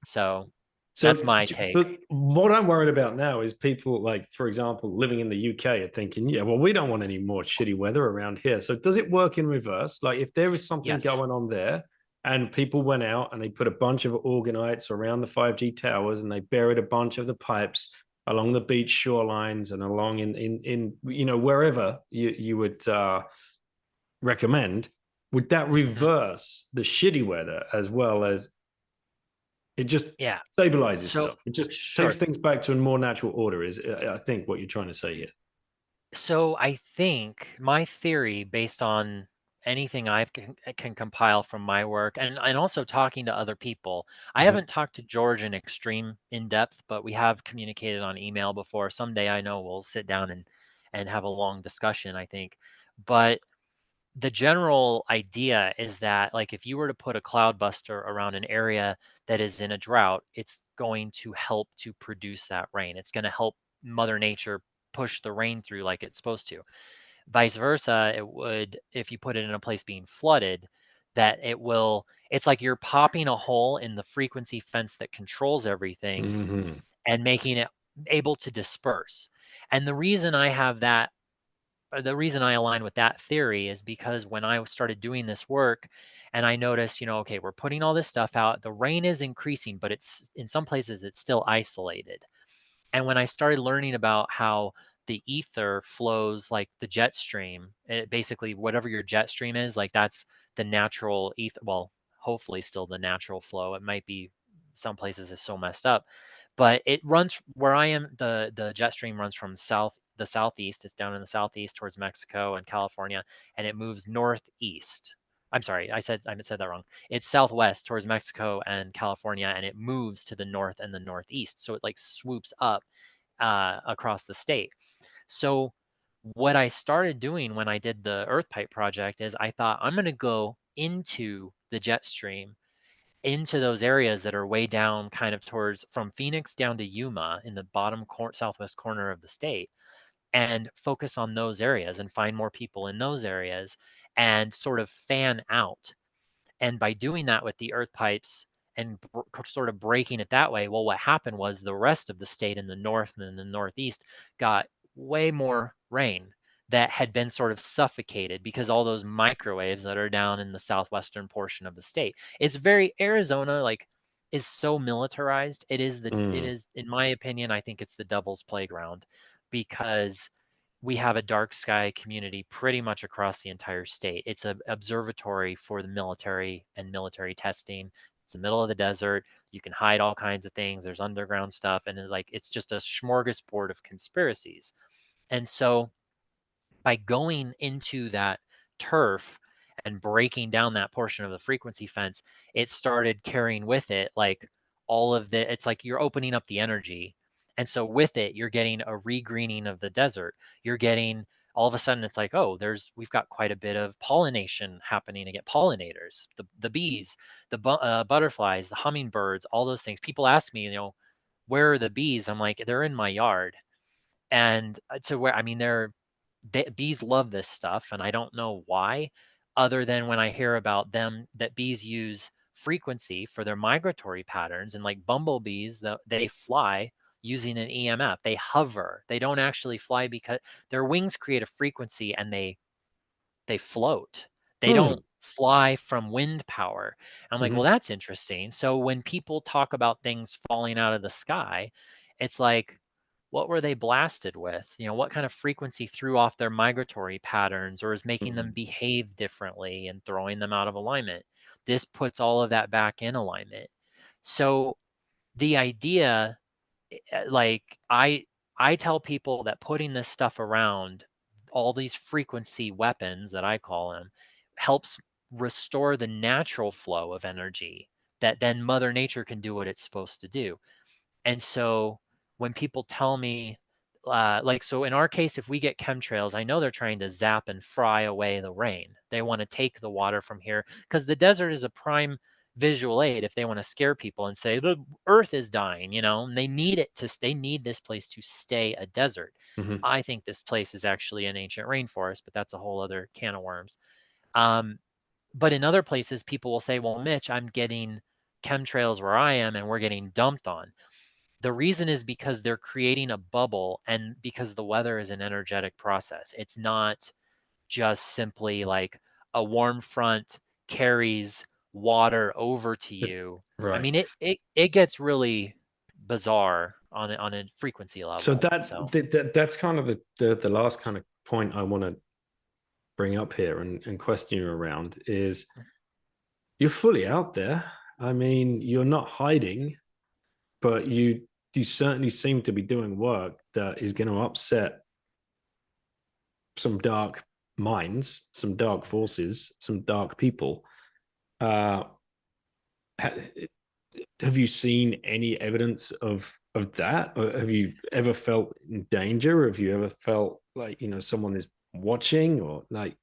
Speaker 2: So
Speaker 1: So,
Speaker 2: that's my take.
Speaker 1: but what I'm worried about now is people, like, for example, living in the UK are thinking, yeah, well, we don't want any more shitty weather around here. So does it work in reverse? Like, if there is something
Speaker 2: Yes.
Speaker 1: going on there and people went out and they put a bunch of Orgonites around the 5G towers and they buried a bunch of the pipes along the beach shorelines and along in you know, wherever you would recommend, would that reverse the shitty weather as well as it just
Speaker 2: Yeah.
Speaker 1: stabilizes
Speaker 2: So
Speaker 1: stuff? It just
Speaker 2: sure.
Speaker 1: takes things back to a more natural order, is I think what you're trying to say here.
Speaker 2: So I think my theory, based on anything can compile from my work, and also talking to other people. I
Speaker 1: Mhm.
Speaker 2: haven't talked to George in extreme in depth, but we have communicated on email before. Someday I know we'll sit down and have a long discussion, I think. But the general idea is that, like, if you were to put a cloud buster around an area that is in a drought, it's going to help to produce that rain. It's going to help Mother Nature push the rain through like it's supposed to. Vice versa, it would, if you put it in a place being flooded, that it's like you're popping a hole in the frequency fence that controls everything
Speaker 1: Mhm.
Speaker 2: and making it able to disperse. And the reason I align with that theory is because when I started doing this work and I noticed, okay, we're putting all this stuff out, the rain is increasing, but it's in some places it's still isolated. And when I started learning about how the ether flows like the jet stream, basically whatever your jet stream is, like that's the natural ether. Well, hopefully still the natural flow. It might be some places it's so messed up, but it runs where I am. The jet stream runs from the southeast. It's down in the southeast towards Mexico and California, and it moves northeast. I'm sorry, I said that wrong. It's southwest towards Mexico and California, and it moves to the north and the northeast. So it like swoops up across the state. So what I started doing when I did the Earth Pipe project is I thought I'm going to go into the jet stream, into those areas that are way down, kind of towards from Phoenix down to Yuma in the bottom southwest corner of the state, and focus on those areas and find more people in those areas and sort of fan out. And by doing that with the earth pipes and sort of breaking it that way, well, what happened was the rest of the state in the north and in the northeast got way more rain that had been sort of suffocated because all those microwaves that are down in the southwestern portion of the state. It's very Arizona, like, is so militarized. It
Speaker 1: Mm.
Speaker 2: is, in my opinion, I think it's the devil's playground, because we have a dark sky community pretty much across the entire state. It's an observatory for the military and military testing. It's the middle of the desert. You can hide all kinds of things. There's underground stuff, and it's just a smorgasbord of conspiracies. And so by going into that turf and breaking down that portion of the frequency fence, it started carrying with it like all of it's like you're opening up the energy. And so with it, you're getting a regreening of the desert. You're getting all of a sudden it's like, oh, we've got quite a bit of pollination happening to get pollinators, the bees, the butterflies, the hummingbirds, all those things. People ask me, where are the bees? I'm like, they're in my yard. And to where, I mean, bees love this stuff, and I don't know why, other than when I hear about them, that bees use frequency for their migratory patterns, and like bumblebees, they fly using an EMF. They hover. They don't actually fly because their wings create a frequency and they float. They
Speaker 1: Hmm.
Speaker 2: don't fly from wind power. I'm like, well,
Speaker 1: Mhm.
Speaker 2: that's interesting. So when people talk about things falling out of the sky, it's like, what were they blasted with? What kind of frequency threw off their migratory patterns or is making them
Speaker 1: Mhm.
Speaker 2: behave differently and throwing them out of alignment? This puts all of that back in alignment. So the idea like I tell people that putting this stuff around, all these frequency weapons that I call them, helps restore the natural flow of energy, that then Mother Nature can do what it's supposed to do. And so when people tell me, like, so in our case, if we get chemtrails, I know they're trying to zap and fry away the rain. They want to take the water from here because the desert is a prime visual aid if they want to scare people and say the earth is dying, and they need they need this place to stay a desert.
Speaker 1: Mhm.
Speaker 2: I think this place is actually an ancient rainforest, but that's a whole other can of worms. Um, but in other places, people will say, well, Mitch, I'm getting chemtrails where I am and we're getting dumped on. The reason is because they're creating a bubble and because the weather is an energetic process. It's not just simply like a warm front carries water over to you. I
Speaker 1: Right.
Speaker 2: mean, it gets really bizarre on a frequency
Speaker 1: So
Speaker 2: level. So
Speaker 1: that's kind of the last kind of point I want to bring up here and question you around is you're fully out there. I mean, you're not hiding, but you certainly seem to be doing work that is going to upset some dark minds, some dark forces, some dark people. Uh, have you seen any evidence of that? Or have you ever felt in danger? Have you ever felt like someone is watching or like?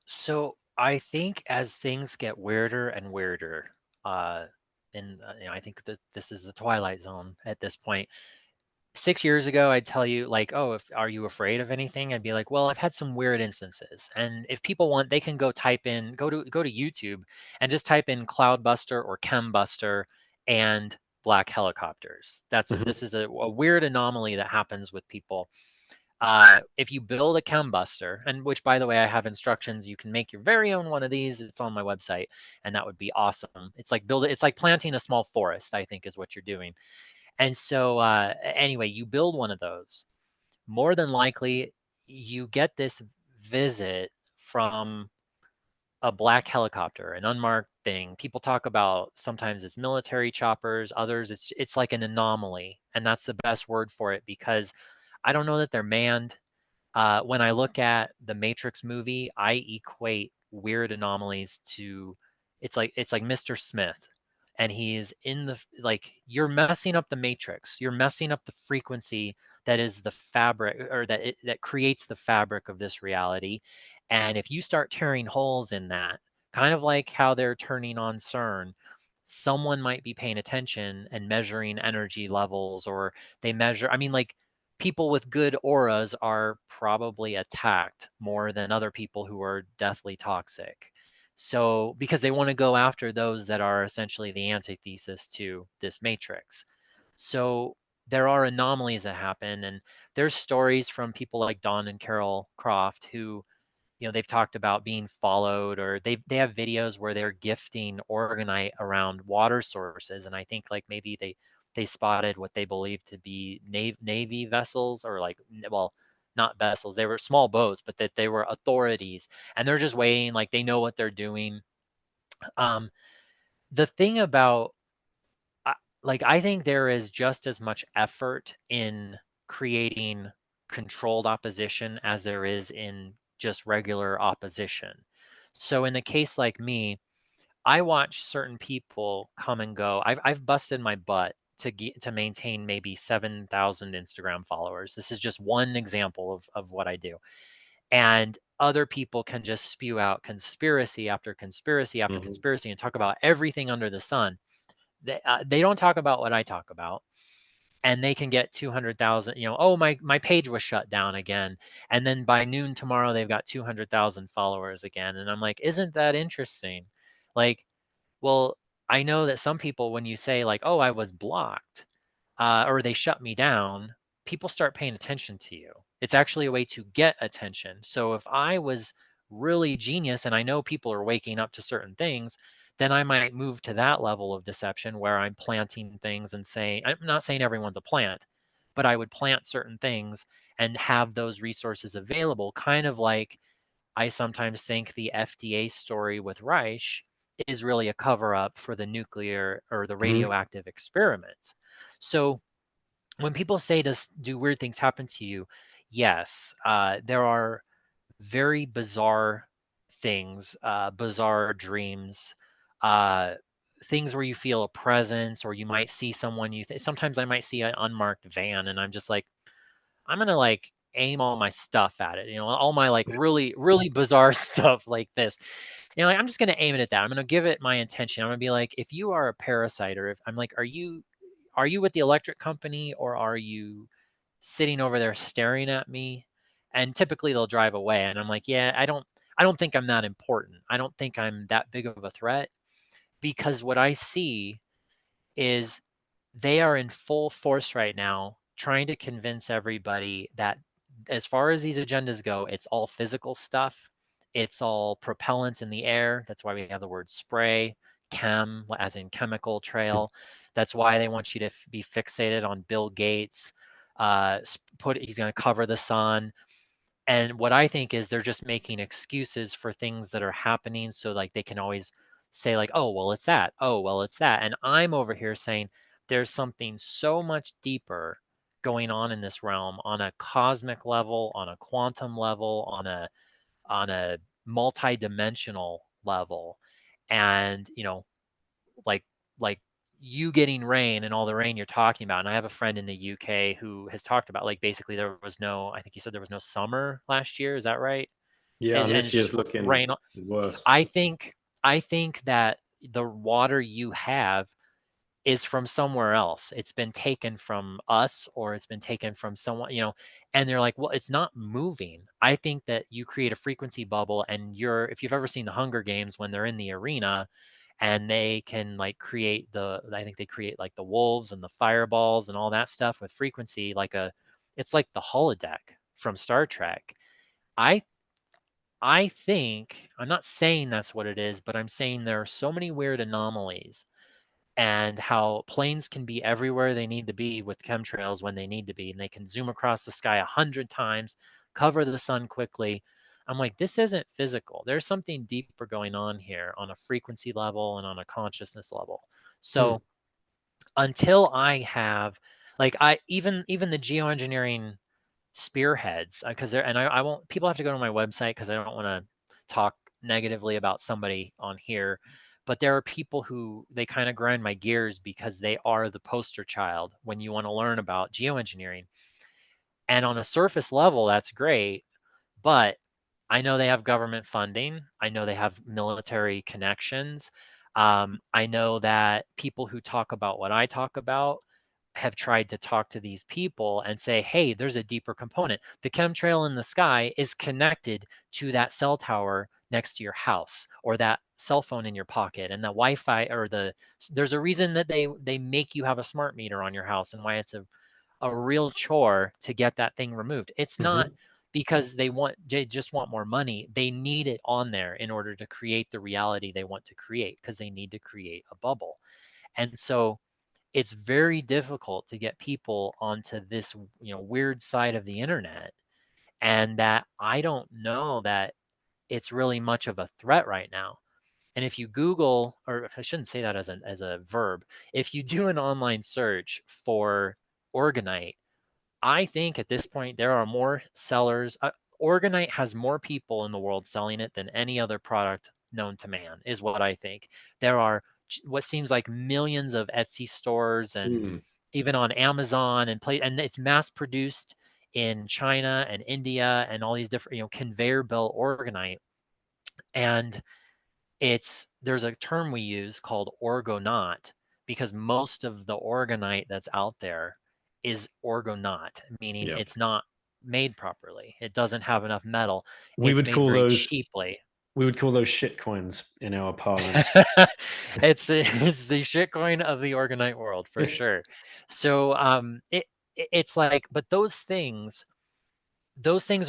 Speaker 2: So I think as things get weirder and weirder, and I think that this is the twilight zone at this point. 6 years ago, I'd tell you like, oh, if are you afraid of anything? I'd be like, well, I've had some weird instances, and if people want, they can go to YouTube and just type in Cloudbuster or Chembuster and black helicopters.
Speaker 1: Mhm.
Speaker 2: This is a weird anomaly that happens with people. If you build a chembuster, and which by the way, I have instructions, you can make your very own one of these. It's on my website, and that would be awesome. It's like it's like planting a small forest, I think is what you're doing. And so anyway, you build one of those. More than likely, you get this visit from a black helicopter, an unmarked thing. People talk about sometimes it's military choppers, others it's like an anomaly, and that's the best word for it because I don't know that they're manned. When I look at the Matrix movie, I equate weird anomalies to it's like Mr. Smith, and he's in the like you're messing up the matrix. You're messing up the frequency that is the fabric or that creates the fabric of this reality. And if you start tearing holes in that, kind of like how they're turning on CERN, someone might be paying attention and measuring energy levels, or they measure, I mean, like people with good auras are probably attacked more than other people who are deathly toxic. So, because they want to go after those that are essentially the antithesis to this matrix. So, there are anomalies that happen, and there's stories from people like Don and Carol Croft who, they've talked about being followed, or they have videos where they're gifting orgonite around water sources, and I think like maybe they spotted what they believe to be navy vessels, or like, well, not vessels, they were small boats, but that they were authorities, and they're just waiting, like they know what they're doing. um the thing about like I think there is just as much effort in creating controlled opposition as there is in just regular opposition. So in the case like me, I watch certain people come and go. I've busted my butt to maintain maybe 7,000 Instagram followers. This is just one example of what I do. And other people can just spew out conspiracy after conspiracy after
Speaker 1: Mhm.
Speaker 2: conspiracy and talk about everything under the sun. They don't talk about what I talk about, and they can get 200,000, oh, my page was shut down again. And then by noon tomorrow, they've got 200,000 followers again. And I'm like, isn't that interesting? Like, well, I know that some people, when you say like, oh, I was blocked, or they shut me down, people start paying attention to you. It's actually a way to get attention. So if I was really genius and I know people are waking up to certain things, then I might move to that level of deception where I'm planting things and saying, I'm not saying everyone's a plant, but I would plant certain things and have those resources available, kind of like I sometimes think the FDA story with Reich is really a cover up for the nuclear or the
Speaker 1: Mhm.
Speaker 2: radioactive experiments. So when people say, do weird things happen to you? Yes, there are very bizarre things, bizarre dreams, uh, things where you feel a presence, or you might see someone sometimes I might see an unmarked van, and I'm just like, I'm gonna like aim all my stuff at it, all my like really, really bizarre stuff like this. Like I'm just gonna aim it at that. I'm gonna give it my intention. I'm gonna be like, if you are a parasite, or if I'm like, are you with the electric company, or are you sitting over there staring at me? And typically they'll drive away, and I'm like, yeah, I don't think I'm that important. I don't think I'm that big of a threat, because what I see is they are in full force right now trying to convince everybody that, as far as these agendas go, it's all physical stuff. It's all propellants in the air. That's why we have the word spray, chem, as in chemical trail. That's why they want you to be fixated on Bill Gates. He's going to cover the sun. And what I think is they're just making excuses for things that are happening, so like they can always say like, "Oh, well, it's that. Oh, well, it's that." And I'm over here saying there's something so much deeper going on in this realm, on a cosmic level, on a quantum level, on a multi-dimensional level. And, like like you getting rain and all the rain you're talking about. And I have a friend in the UK who has talked about, like, basically there was no, I think he said there was no summer last year. Is that right?
Speaker 1: Yeah,
Speaker 2: And
Speaker 1: and
Speaker 2: it's
Speaker 1: this
Speaker 2: just
Speaker 1: year's looking
Speaker 2: rain.
Speaker 1: worse.
Speaker 2: I think that the water you have is from somewhere else. It's been taken from us, or it's been taken from someone, and they're like, well, it's not moving. I think that you create a frequency bubble, and if you've ever seen the Hunger Games, when they're in the arena and they can like I think they create like the wolves and the fireballs and all that stuff with frequency, it's like the holodeck from Star Trek. I I think, I'm not saying that's what it is, but I'm saying there are so many weird anomalies, and how planes can be everywhere they need to be with chemtrails when they need to be, and they can zoom across the sky 100 times, cover the sun quickly. I'm like, this isn't physical. There's something deeper going on here on a frequency level and on a consciousness level.
Speaker 1: Hmm.
Speaker 2: So until I have, like, even the geoengineering spearheads, because I won't, people have to go to my website because I don't want to talk negatively about somebody on here, but there are people who, they kind of grind my gears because they are the poster child when you want to learn about geoengineering. And on a surface level, that's great, but I know they have government funding. I know they have military connections. I know that people who talk about what I talk about have tried to talk to these people and say, hey, there's a deeper component. The chemtrail in the sky is connected to that cell tower next to your house, or that cell phone in your pocket, and the Wi-Fi, there's a reason that they make you have a smart meter on your house, and why it's a real chore to get that thing removed. It's not
Speaker 1: Hmm.
Speaker 2: because they just want more money. They need it on there in order to create the reality they want to create, because they need to create a bubble. And so it's very difficult to get people onto this, weird side of the internet. And that, I don't know that it's really much of a threat right now. And if you Google, or I shouldn't say that as a verb, if you do an online search for Orgonite, I think at this point there are more sellers. Orgonite has more people in the world selling it than any other product known to man, is what I think. There are what seems like millions of Etsy stores, and
Speaker 1: Hmm.
Speaker 2: even on Amazon, and it's mass produced in China and India and all these different, conveyor belt Orgonite. And there's a term we use called orgonaut, because most of the Orgonite that's out there is orgonaut, meaning
Speaker 1: Yeah.
Speaker 2: it's not made properly. It doesn't have enough metal.
Speaker 1: We
Speaker 2: It's
Speaker 1: would
Speaker 2: made
Speaker 1: call
Speaker 2: very
Speaker 1: those
Speaker 2: cheaply.
Speaker 1: we would call those shit coins in our parlance.
Speaker 2: It's the shitcoin of the Orgonite world for sure. So it's like, but those things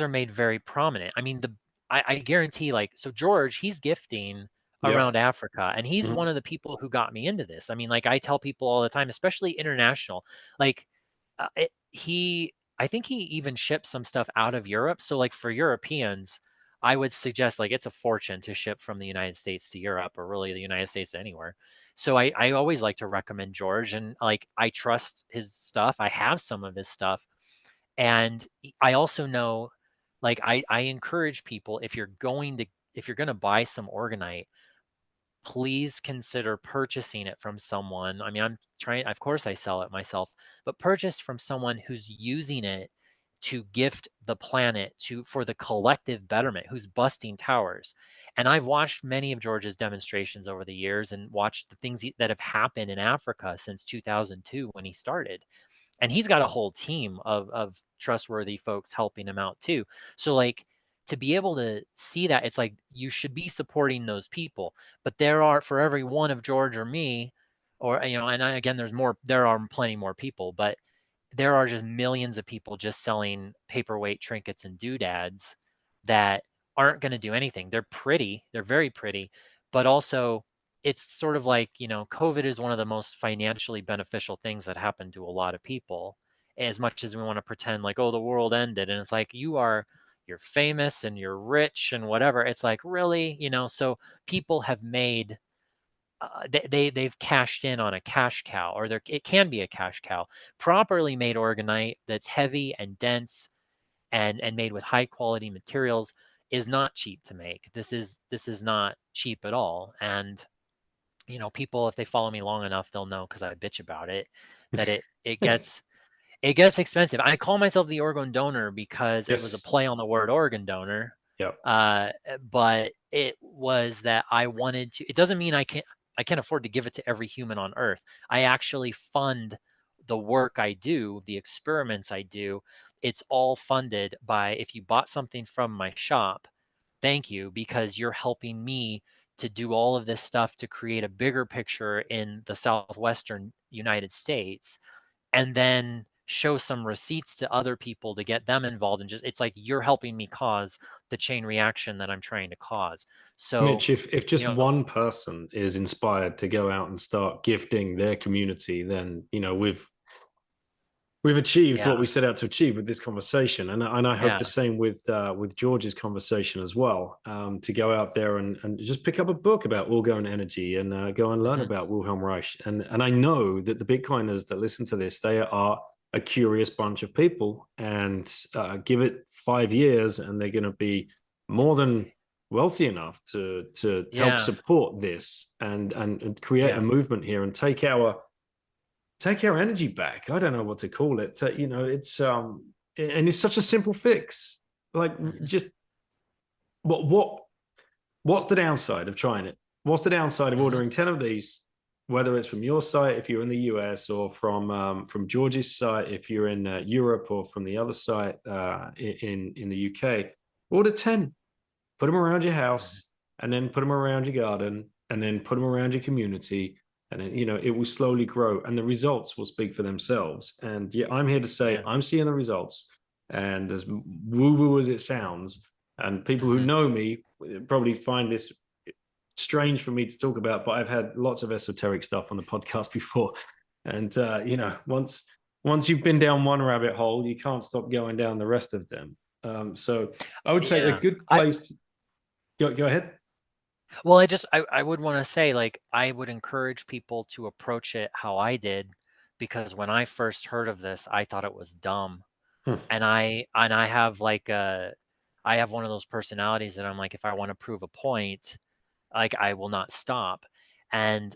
Speaker 2: are made very prominent. I mean, I guarantee, like, so George, he's gifting
Speaker 1: Yeah.
Speaker 2: around Africa, and he's
Speaker 1: Mhm.
Speaker 2: one of the people who got me into this. I mean, like, I tell people all the time, especially international, like, I think he even ships some stuff out of Europe. So, like, for Europeans, I would suggest, like, it's a fortune to ship from the United States to Europe, or really the United States to anywhere. So I always like to recommend George, and like I trust his stuff. I have some of his stuff. And I also know, like, I encourage people, if you're going to buy some Orgonite, please consider purchasing it from someone. I mean, I'm trying, of course I sell it myself, but purchase from someone who's using it to gift the planet, to for the collective betterment, who's busting towers. And I've watched many of George's demonstrations over the years, and watched the things that have happened in Africa since 2002 when he started. And he's got a whole team of trustworthy folks helping him out too. So, like, to be able to see that, it's like you should be supporting those people. But there are, for every one of George or me, or and again, there are plenty more people, but there are just millions of people just selling paperweight trinkets and doodads that aren't going to do anything. They're pretty, they're very pretty, but also it's sort of like, COVID is one of the most financially beneficial things that happened to a lot of people. As much as we want to pretend like, oh, the world ended, and it's like, you're famous and you're rich and whatever. It's like, really, so people have made they've cashed in on a cash cow, or it can be a cash cow. Properly made Orgonite that's heavy and dense, and made with high quality materials, is not cheap to make. This is not cheap at all. And people, if they follow me long enough, they'll know, because I bitch about it, that it gets expensive. I call myself the Orgone Donor because it was a
Speaker 1: Yes.
Speaker 2: play on the word organ donor.
Speaker 1: Yep.
Speaker 2: But it was that I wanted to. It doesn't mean I can't afford to give it to every human on Earth. I actually fund the work I do, the experiments I do. It's all funded by, if you bought something from my shop, thank you, because you're helping me to do all of this stuff to create a bigger picture in the southwestern United States, and then show some receipts to other people to get them involved. And just, it's like you're helping me cause the chain reaction that I'm trying to cause. So,
Speaker 1: Mitch, if just one person is inspired to go out and start gifting their community, then we've achieved
Speaker 2: yeah,
Speaker 1: what we set out to achieve with this conversation, and I hope
Speaker 2: yeah,
Speaker 1: the same with George's conversation as well. To go out there and just pick up a book about Orgone Energy, and go and learn
Speaker 2: mhm,
Speaker 1: about Wilhelm Reich. And I know that the Bitcoiners that listen to this, they are a curious bunch of people, and give it 5 years, and they're going to be more than wealthy enough to help
Speaker 2: yeah,
Speaker 1: support this, and create a
Speaker 2: yeah,
Speaker 1: movement here, and take our energy back. I don't know what to call it. It's and it's such a simple fix. Like,
Speaker 2: mhm,
Speaker 1: just what what's the downside of trying it? What's the downside of
Speaker 2: mhm,
Speaker 1: ordering 10 of these, whether it's from your site if you're in the US, or from George's site if you're in Europe, or from the other site in the UK? Order 10, put them around your
Speaker 2: mhm.
Speaker 1: house, and then put them around your garden, and then put them around your community, and then, it will slowly grow, and the results will speak for themselves. And yeah, I'm here to say
Speaker 2: Yeah,
Speaker 1: I'm seeing the results. And as woo woo as it sounds, and people who
Speaker 2: mhm,
Speaker 1: know me probably find this strange for me to talk about, but I've had lots of esoteric stuff on the podcast before. And once you've been down one rabbit hole, you can't stop going down the rest of them. So I would say a
Speaker 2: yeah.
Speaker 1: good place to go ahead.
Speaker 2: Well, I would want to say, like, I would encourage people to approach it how I did, because when I first heard of this, I thought it was dumb.
Speaker 1: Hmm.
Speaker 2: And I have, like, I have one of those personalities that I'm like, if I want to prove a point, like, I will not stop. And,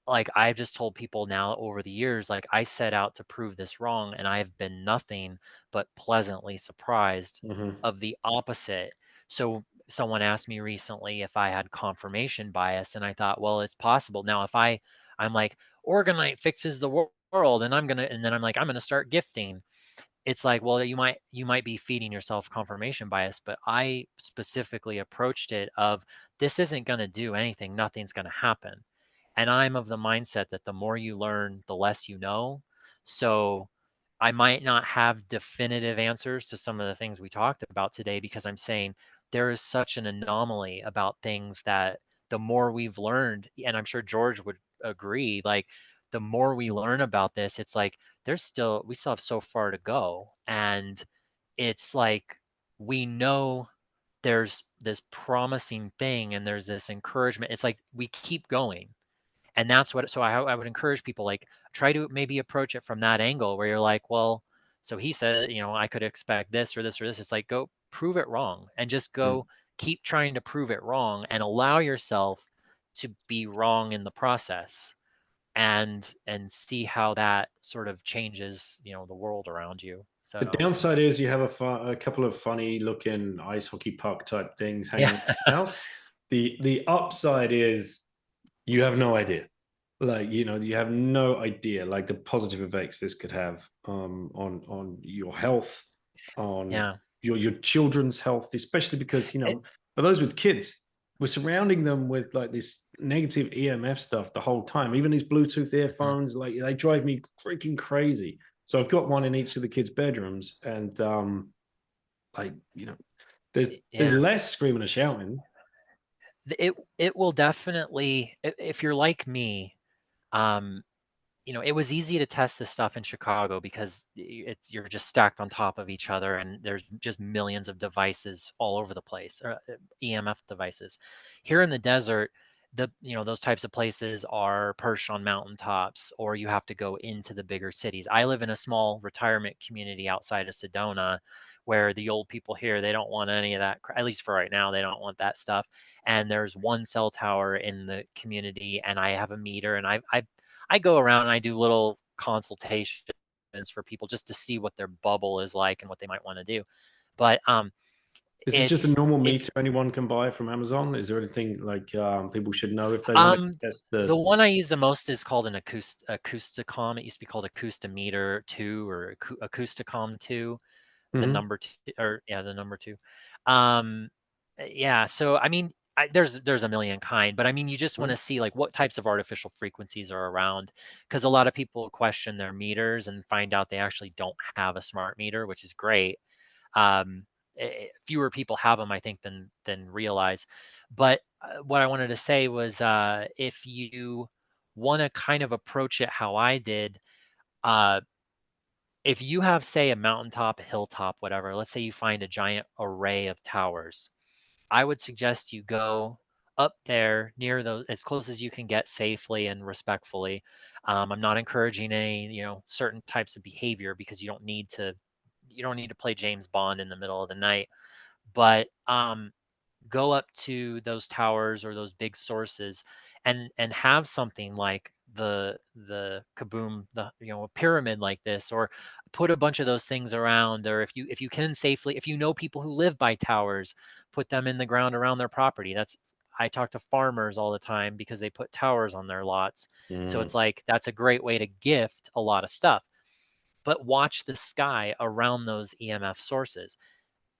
Speaker 2: like, I've just told people now over the years, like, I set out to prove this wrong, and I have been nothing but pleasantly surprised
Speaker 1: Mhm.
Speaker 2: of the opposite. So someone asked me recently if I had confirmation bias, and I thought, well, it's possible. Now, if I'm like, Orgonite fixes the world, and then I'm like, I'm gonna start gifting. It's like, well, you might be feeding yourself confirmation bias, but I specifically approached it of, this isn't gonna do anything, nothing's gonna happen. And I'm of the mindset that the more you learn, the less you know. So I might not have definitive answers to some of the things we talked about today, because I'm saying there is such an anomaly about things that the more we've learned, and I'm sure George would agree, like, the more we learn about this, it's like we still have so far to go. And it's like, we know there's this promising thing and there's this encouragement. It's like we keep going. And that's what, so I would encourage people, like, try to maybe approach it from that angle where you're like, well, so he said, I could expect this or this or this. It's like, go prove it wrong and just go keep trying to prove it wrong and allow yourself to be wrong in the process and see how that sort of changes, the world around you.
Speaker 1: The
Speaker 2: So
Speaker 1: downside is you have a couple of funny looking ice hockey puck type things hanging
Speaker 2: yeah,
Speaker 1: in the house. The upside is you have no idea. Like, you have no idea like the positive effects this could have on your health, on
Speaker 2: yeah.
Speaker 1: your children's health, especially because,
Speaker 2: It,
Speaker 1: for those with kids, we're surrounding them with like this negative EMF stuff the whole time. Even these Bluetooth
Speaker 2: mm,
Speaker 1: earphones, like they drive me freaking crazy. So I've got one in each of the kids' bedrooms, and like there's
Speaker 2: yeah.
Speaker 1: less screaming and shouting.
Speaker 2: It will definitely, if you're like me, um, it was easy to test this stuff in Chicago because you're just stacked on top of each other, and there's just millions of devices all over the place, EMF devices. Here in the desert, those types of places are perched on mountaintops, or you have to go into the bigger cities. I live in a small retirement community outside of Sedona, where the old people here, they don't want any of that, at least for right now, they don't want that stuff. And there's one cell tower in the community, and I have a meter, and I go around and I do little consultations for people just to see what their bubble is like and what they might want to do. But
Speaker 1: Is it just a
Speaker 2: it's
Speaker 1: normal
Speaker 2: if
Speaker 1: meter anyone can buy from Amazon? Is there anything like people should know if they want to
Speaker 2: um
Speaker 1: test
Speaker 2: the
Speaker 1: the?
Speaker 2: one I use the most is called an acousticom. It used to be called Acoustimeter 2 or Acousticom 2, the
Speaker 1: Mhm.
Speaker 2: number 2, or yeah, the number 2. Um, yeah, so I mean, there's a million kind, but I mean, you just want to see like what types of artificial frequencies are around, because a lot of people question their meters and find out they actually don't have a smart meter, which is great. Um, Fewer people have them, I think, than realize. But what I wanted to say was, if you want to kind of approach it how I did, uh, if you have, say, a mountaintop, a hilltop, whatever, let's say you find a giant array of towers, I would suggest you go up there near those as close as you can get safely and respectfully. I'm not encouraging any, certain types of behavior, because you don't need to play James Bond in the middle of the night. But go up to those towers or those big sources and have something like the kaboom, a pyramid like this, or put a bunch of those things around. Or if you can safely, if you know people who live by towers, put them in the ground around their property. I talk to farmers all the time because they put towers on their lots. So
Speaker 1: Mm.
Speaker 2: it's like that's a great way to gift a lot of stuff. But watch the sky around those EMF sources.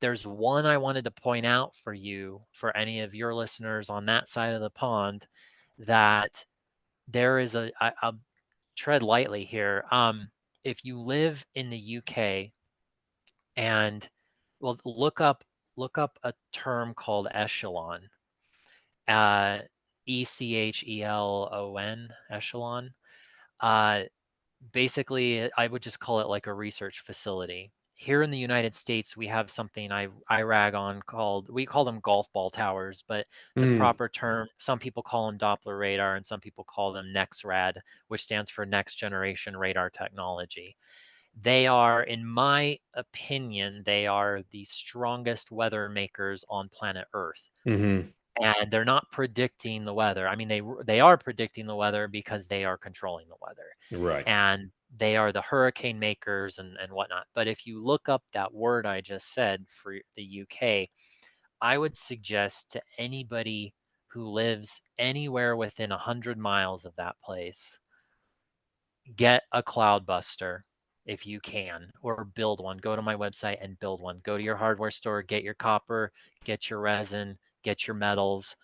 Speaker 2: There's one I wanted to point out for you, for any of your listeners on that side of the pond, that there is I'll tread lightly here. If you live in the UK, and well, look up a term called echelon, uh, ECHELON, echelon. Uh, Basically, I would just call it like a research facility. Here in the United States, we have something I rag on called, we call them golf ball towers, but the
Speaker 1: Mm.
Speaker 2: proper term, some people call them Doppler radar and some people call them NEXRAD, which stands for Next Generation Radar Technology. They are, in my opinion, they are the strongest weather makers on planet Earth.
Speaker 1: Hmm.
Speaker 2: And they're not predicting the weather. I mean, they are predicting the weather because they are controlling the weather,
Speaker 1: Right.
Speaker 2: and they are the hurricane makers and whatnot. But if you look up that word I just said for the UK, I would suggest to anybody who lives anywhere within 100 miles of that place, get a cloudbuster if you can, or build one. Go to my website and build one. Go to your hardware store, get your copper, get your resin, get your metals,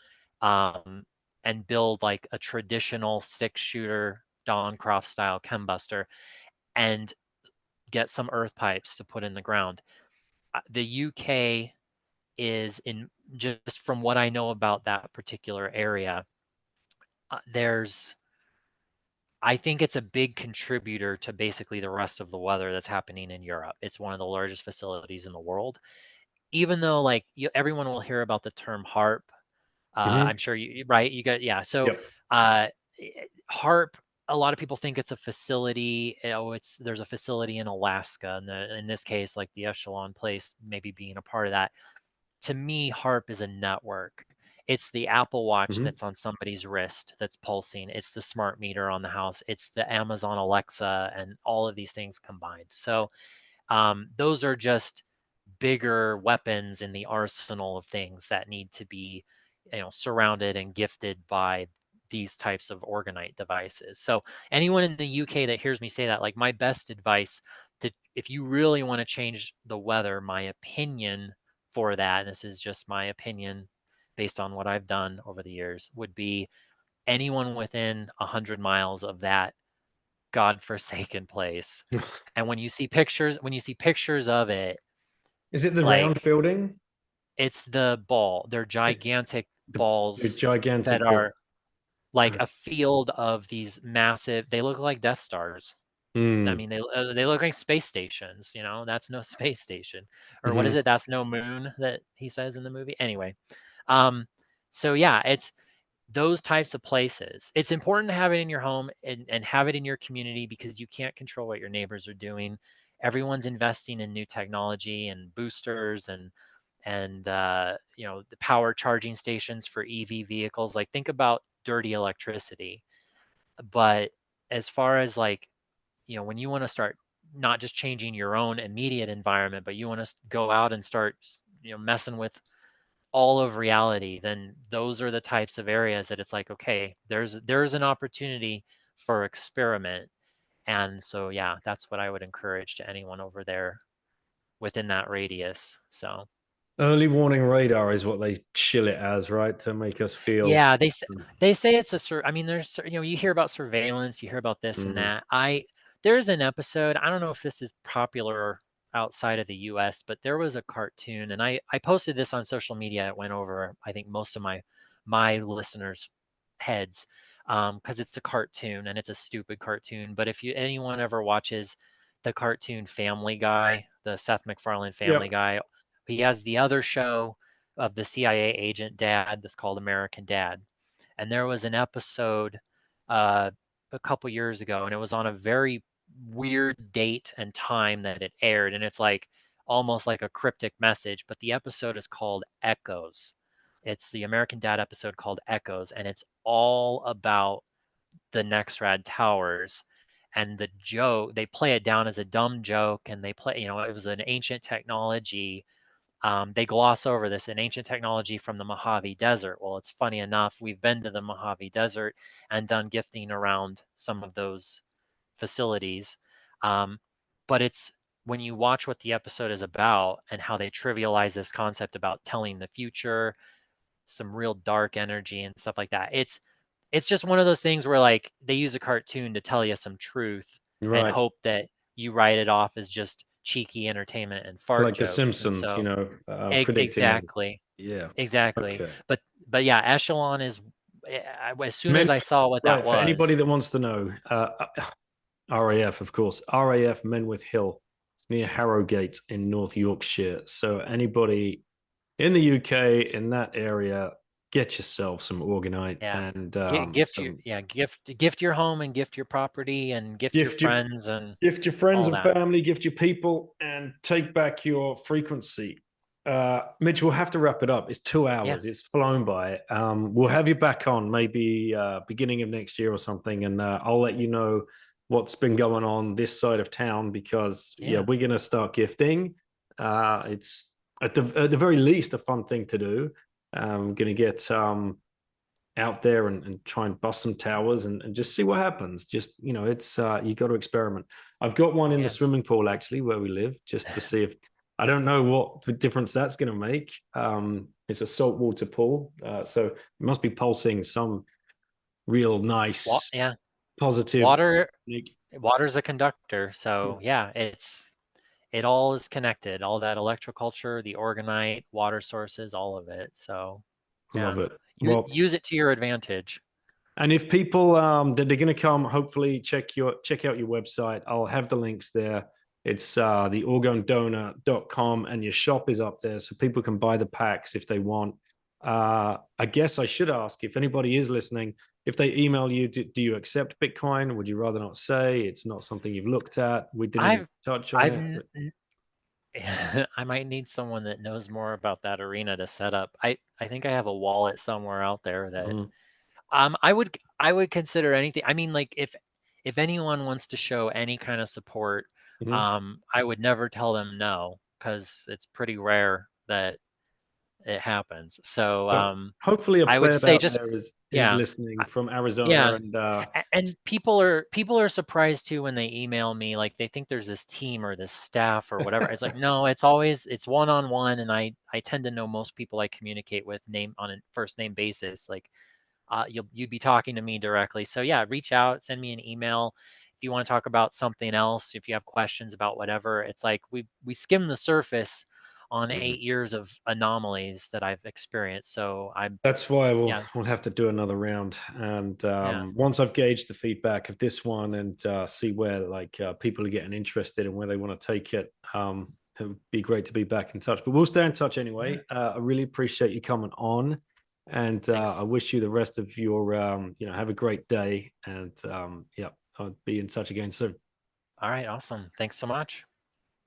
Speaker 2: um, and build like a traditional 6-shooter Dawn-Croft style chembuster, and get some earth pipes to put in the ground. The UK is, in just from what I know about that particular area, there's I think it's a big contributor to basically the rest of the weather that's happening in Europe. It's one of the largest facilities in the world. even though like everyone will hear about the term HARP, I'm sure right? You got, yeah. So
Speaker 1: Yep.
Speaker 2: uh, HARP, a lot of people think it's a facility. Oh, there's a facility in Alaska, and in this case, like the Echelon place, maybe being a part of that. To me, HARP is a network. It's the Apple Watch that's on somebody's wrist that's pulsing. It's the smart meter on the house. It's the Amazon Alexa and all of these things combined. So those are just bigger weapons in the arsenal of things that need to be, surrounded and gifted by these types of Orgonite devices. So anyone in the UK that hears me say that, like my best advice to, if you really want to change the weather, my opinion for that, and this is just my opinion based on what I've done over the years, would be anyone within 100 miles of that godforsaken place. And when you see pictures of it,
Speaker 1: Is it the round
Speaker 2: like
Speaker 1: building?
Speaker 2: it's the ball. They're gigantic
Speaker 1: The
Speaker 2: balls that
Speaker 1: gigantic building.
Speaker 2: are like a field of these massive, they look like Death Stars. I mean, they look like space stations, that's no space station. Or what is it? That's no moon that he says in the movie. Anyway, so yeah, it's those types of places. It's important to have it in your home and have it in your community because you can't control what your neighbors are doing. Everyone's investing in new technology and boosters and the power charging stations for EV vehicles. Like think about dirty electricity. But as far as like, when you want to start not just changing your own immediate environment, but you want to go out and start, messing with all of reality, then those are the types of areas that it's like, okay, there's an opportunity for experiment. And so, yeah, that's what I would encourage to anyone over there within that radius. So,
Speaker 1: Early warning radar is what they chill it as, right? To make us feel.
Speaker 2: yeah, they say it's I mean, there's, you hear about surveillance, you hear about this and that. There's an episode, I don't know if this is popular outside of the US, but there was a cartoon, and I posted this on social media. It went over, I think, most of my listeners' heads, because it's a cartoon and it's a stupid cartoon. But if anyone ever watches the cartoon Family Guy, the Seth MacFarlane Family
Speaker 1: Yep.
Speaker 2: Guy, he has the other show of the CIA agent dad that's called American Dad. And there was an episode uh, a couple years ago, and it was on a very weird date and time that it aired. And it's like almost like a cryptic message, but the episode is called Echoes. It's the American Dad episode called Echoes, and it's all about the Nexrad towers. And the joke, they play it down as a dumb joke, and they play, it was an ancient technology. They gloss over this, an ancient technology from the Mojave Desert. Well, it's funny enough, we've been to the Mojave Desert and done gifting around some of those facilities. But it's when you watch what the episode is about and how they trivialize this concept about telling the future, some real dark energy and stuff like that. It's just one of those things where like they use a cartoon to tell you some truth and
Speaker 1: Right.
Speaker 2: hope that you write it off as just cheeky entertainment and fart
Speaker 1: Like The
Speaker 2: jokes. And
Speaker 1: Simpsons,
Speaker 2: so
Speaker 1: predicting it.
Speaker 2: exactly.
Speaker 1: Yeah.
Speaker 2: Exactly.
Speaker 1: Okay.
Speaker 2: But yeah, Echelon is as soon
Speaker 1: Men,
Speaker 2: as I saw what that
Speaker 1: right. For anybody
Speaker 2: was.
Speaker 1: that wants to know, RAF, of course, RAF Menwith Hill. It's near Harrogate in North Yorkshire. So anybody in the UK in that area, get yourself some Orgonite
Speaker 2: Yeah.
Speaker 1: and
Speaker 2: Gift you,
Speaker 1: some
Speaker 2: yeah, gift your home and gift your property and gift your
Speaker 1: gift your
Speaker 2: friends and
Speaker 1: gift your friends
Speaker 2: all
Speaker 1: and
Speaker 2: that.
Speaker 1: family, gift your people, and take back your frequency. Mitch, we'll have to wrap it up. It's 2
Speaker 2: Yeah.
Speaker 1: hours. It's flown by. We'll have you back on maybe beginning of next year or something, and I'll let you know what's been going on this side of town because
Speaker 2: Yeah.
Speaker 1: we're gonna start gifting. It's at the very least a fun thing to do. I'm gonna get out there and try and bust some towers and just see what happens. Just, it's you got to experiment. I've got one in the
Speaker 2: Yeah.
Speaker 1: swimming pool actually where we live just to see if I don't know what difference that's going to make. It's a saltwater pool, so it must be pulsing some real nice
Speaker 2: Yeah.
Speaker 1: positive.
Speaker 2: Water's a conductor. So yeah, it all is connected. All that electroculture, the Orgonite, water sources, all of it. So yeah.
Speaker 1: Love it. Well,
Speaker 2: Use it to your advantage.
Speaker 1: and if people that they're going to come, hopefully check out your website. I'll have the links there. It's the orgonedonor.com, and your shop is up there, so people can buy the packs if they want. I guess I should ask, if anybody is listening, if they email you, do you accept Bitcoin? Would you rather not say? It's not something you've looked at. We didn't even touch on
Speaker 2: I've
Speaker 1: it.
Speaker 2: I might need someone that knows more about that arena to set up. I think I have a wallet somewhere out there that
Speaker 1: Mhm.
Speaker 2: I would consider anything. I mean, like if anyone wants to show any kind of support,
Speaker 1: Mhm.
Speaker 2: I would never tell them no, because it's pretty rare that it happens. So
Speaker 1: So hopefully a
Speaker 2: I would
Speaker 1: pleb
Speaker 2: say
Speaker 1: out
Speaker 2: just
Speaker 1: there is
Speaker 2: yeah.
Speaker 1: listening from Arizona,
Speaker 2: Yeah.
Speaker 1: and
Speaker 2: And people are surprised too when they email me, like they think there's this team or this staff or whatever. It's like, no, it's one-on-one, and I tend to know most people I communicate with name on a first name basis. Like you'd be talking to me directly. So yeah, reach out, send me an email if you want to talk about something else, if you have questions about whatever. It's like we skim the surface on
Speaker 1: Mhm.
Speaker 2: 8 years of anomalies that I've experienced. So I'm
Speaker 1: That's why
Speaker 2: yeah,
Speaker 1: we'll have to do another round. And
Speaker 2: yeah.
Speaker 1: once I've gauged the feedback of this one, and see where people are getting interested and where they want to take it, it would be great to be back in touch. But we'll stay in touch
Speaker 2: Yeah.
Speaker 1: anyway. I really appreciate you coming on, and I
Speaker 2: Thanks.
Speaker 1: wish you the rest of your have a great day. And yeah, I'll be in touch again soon.
Speaker 2: All right, awesome. Thanks so much.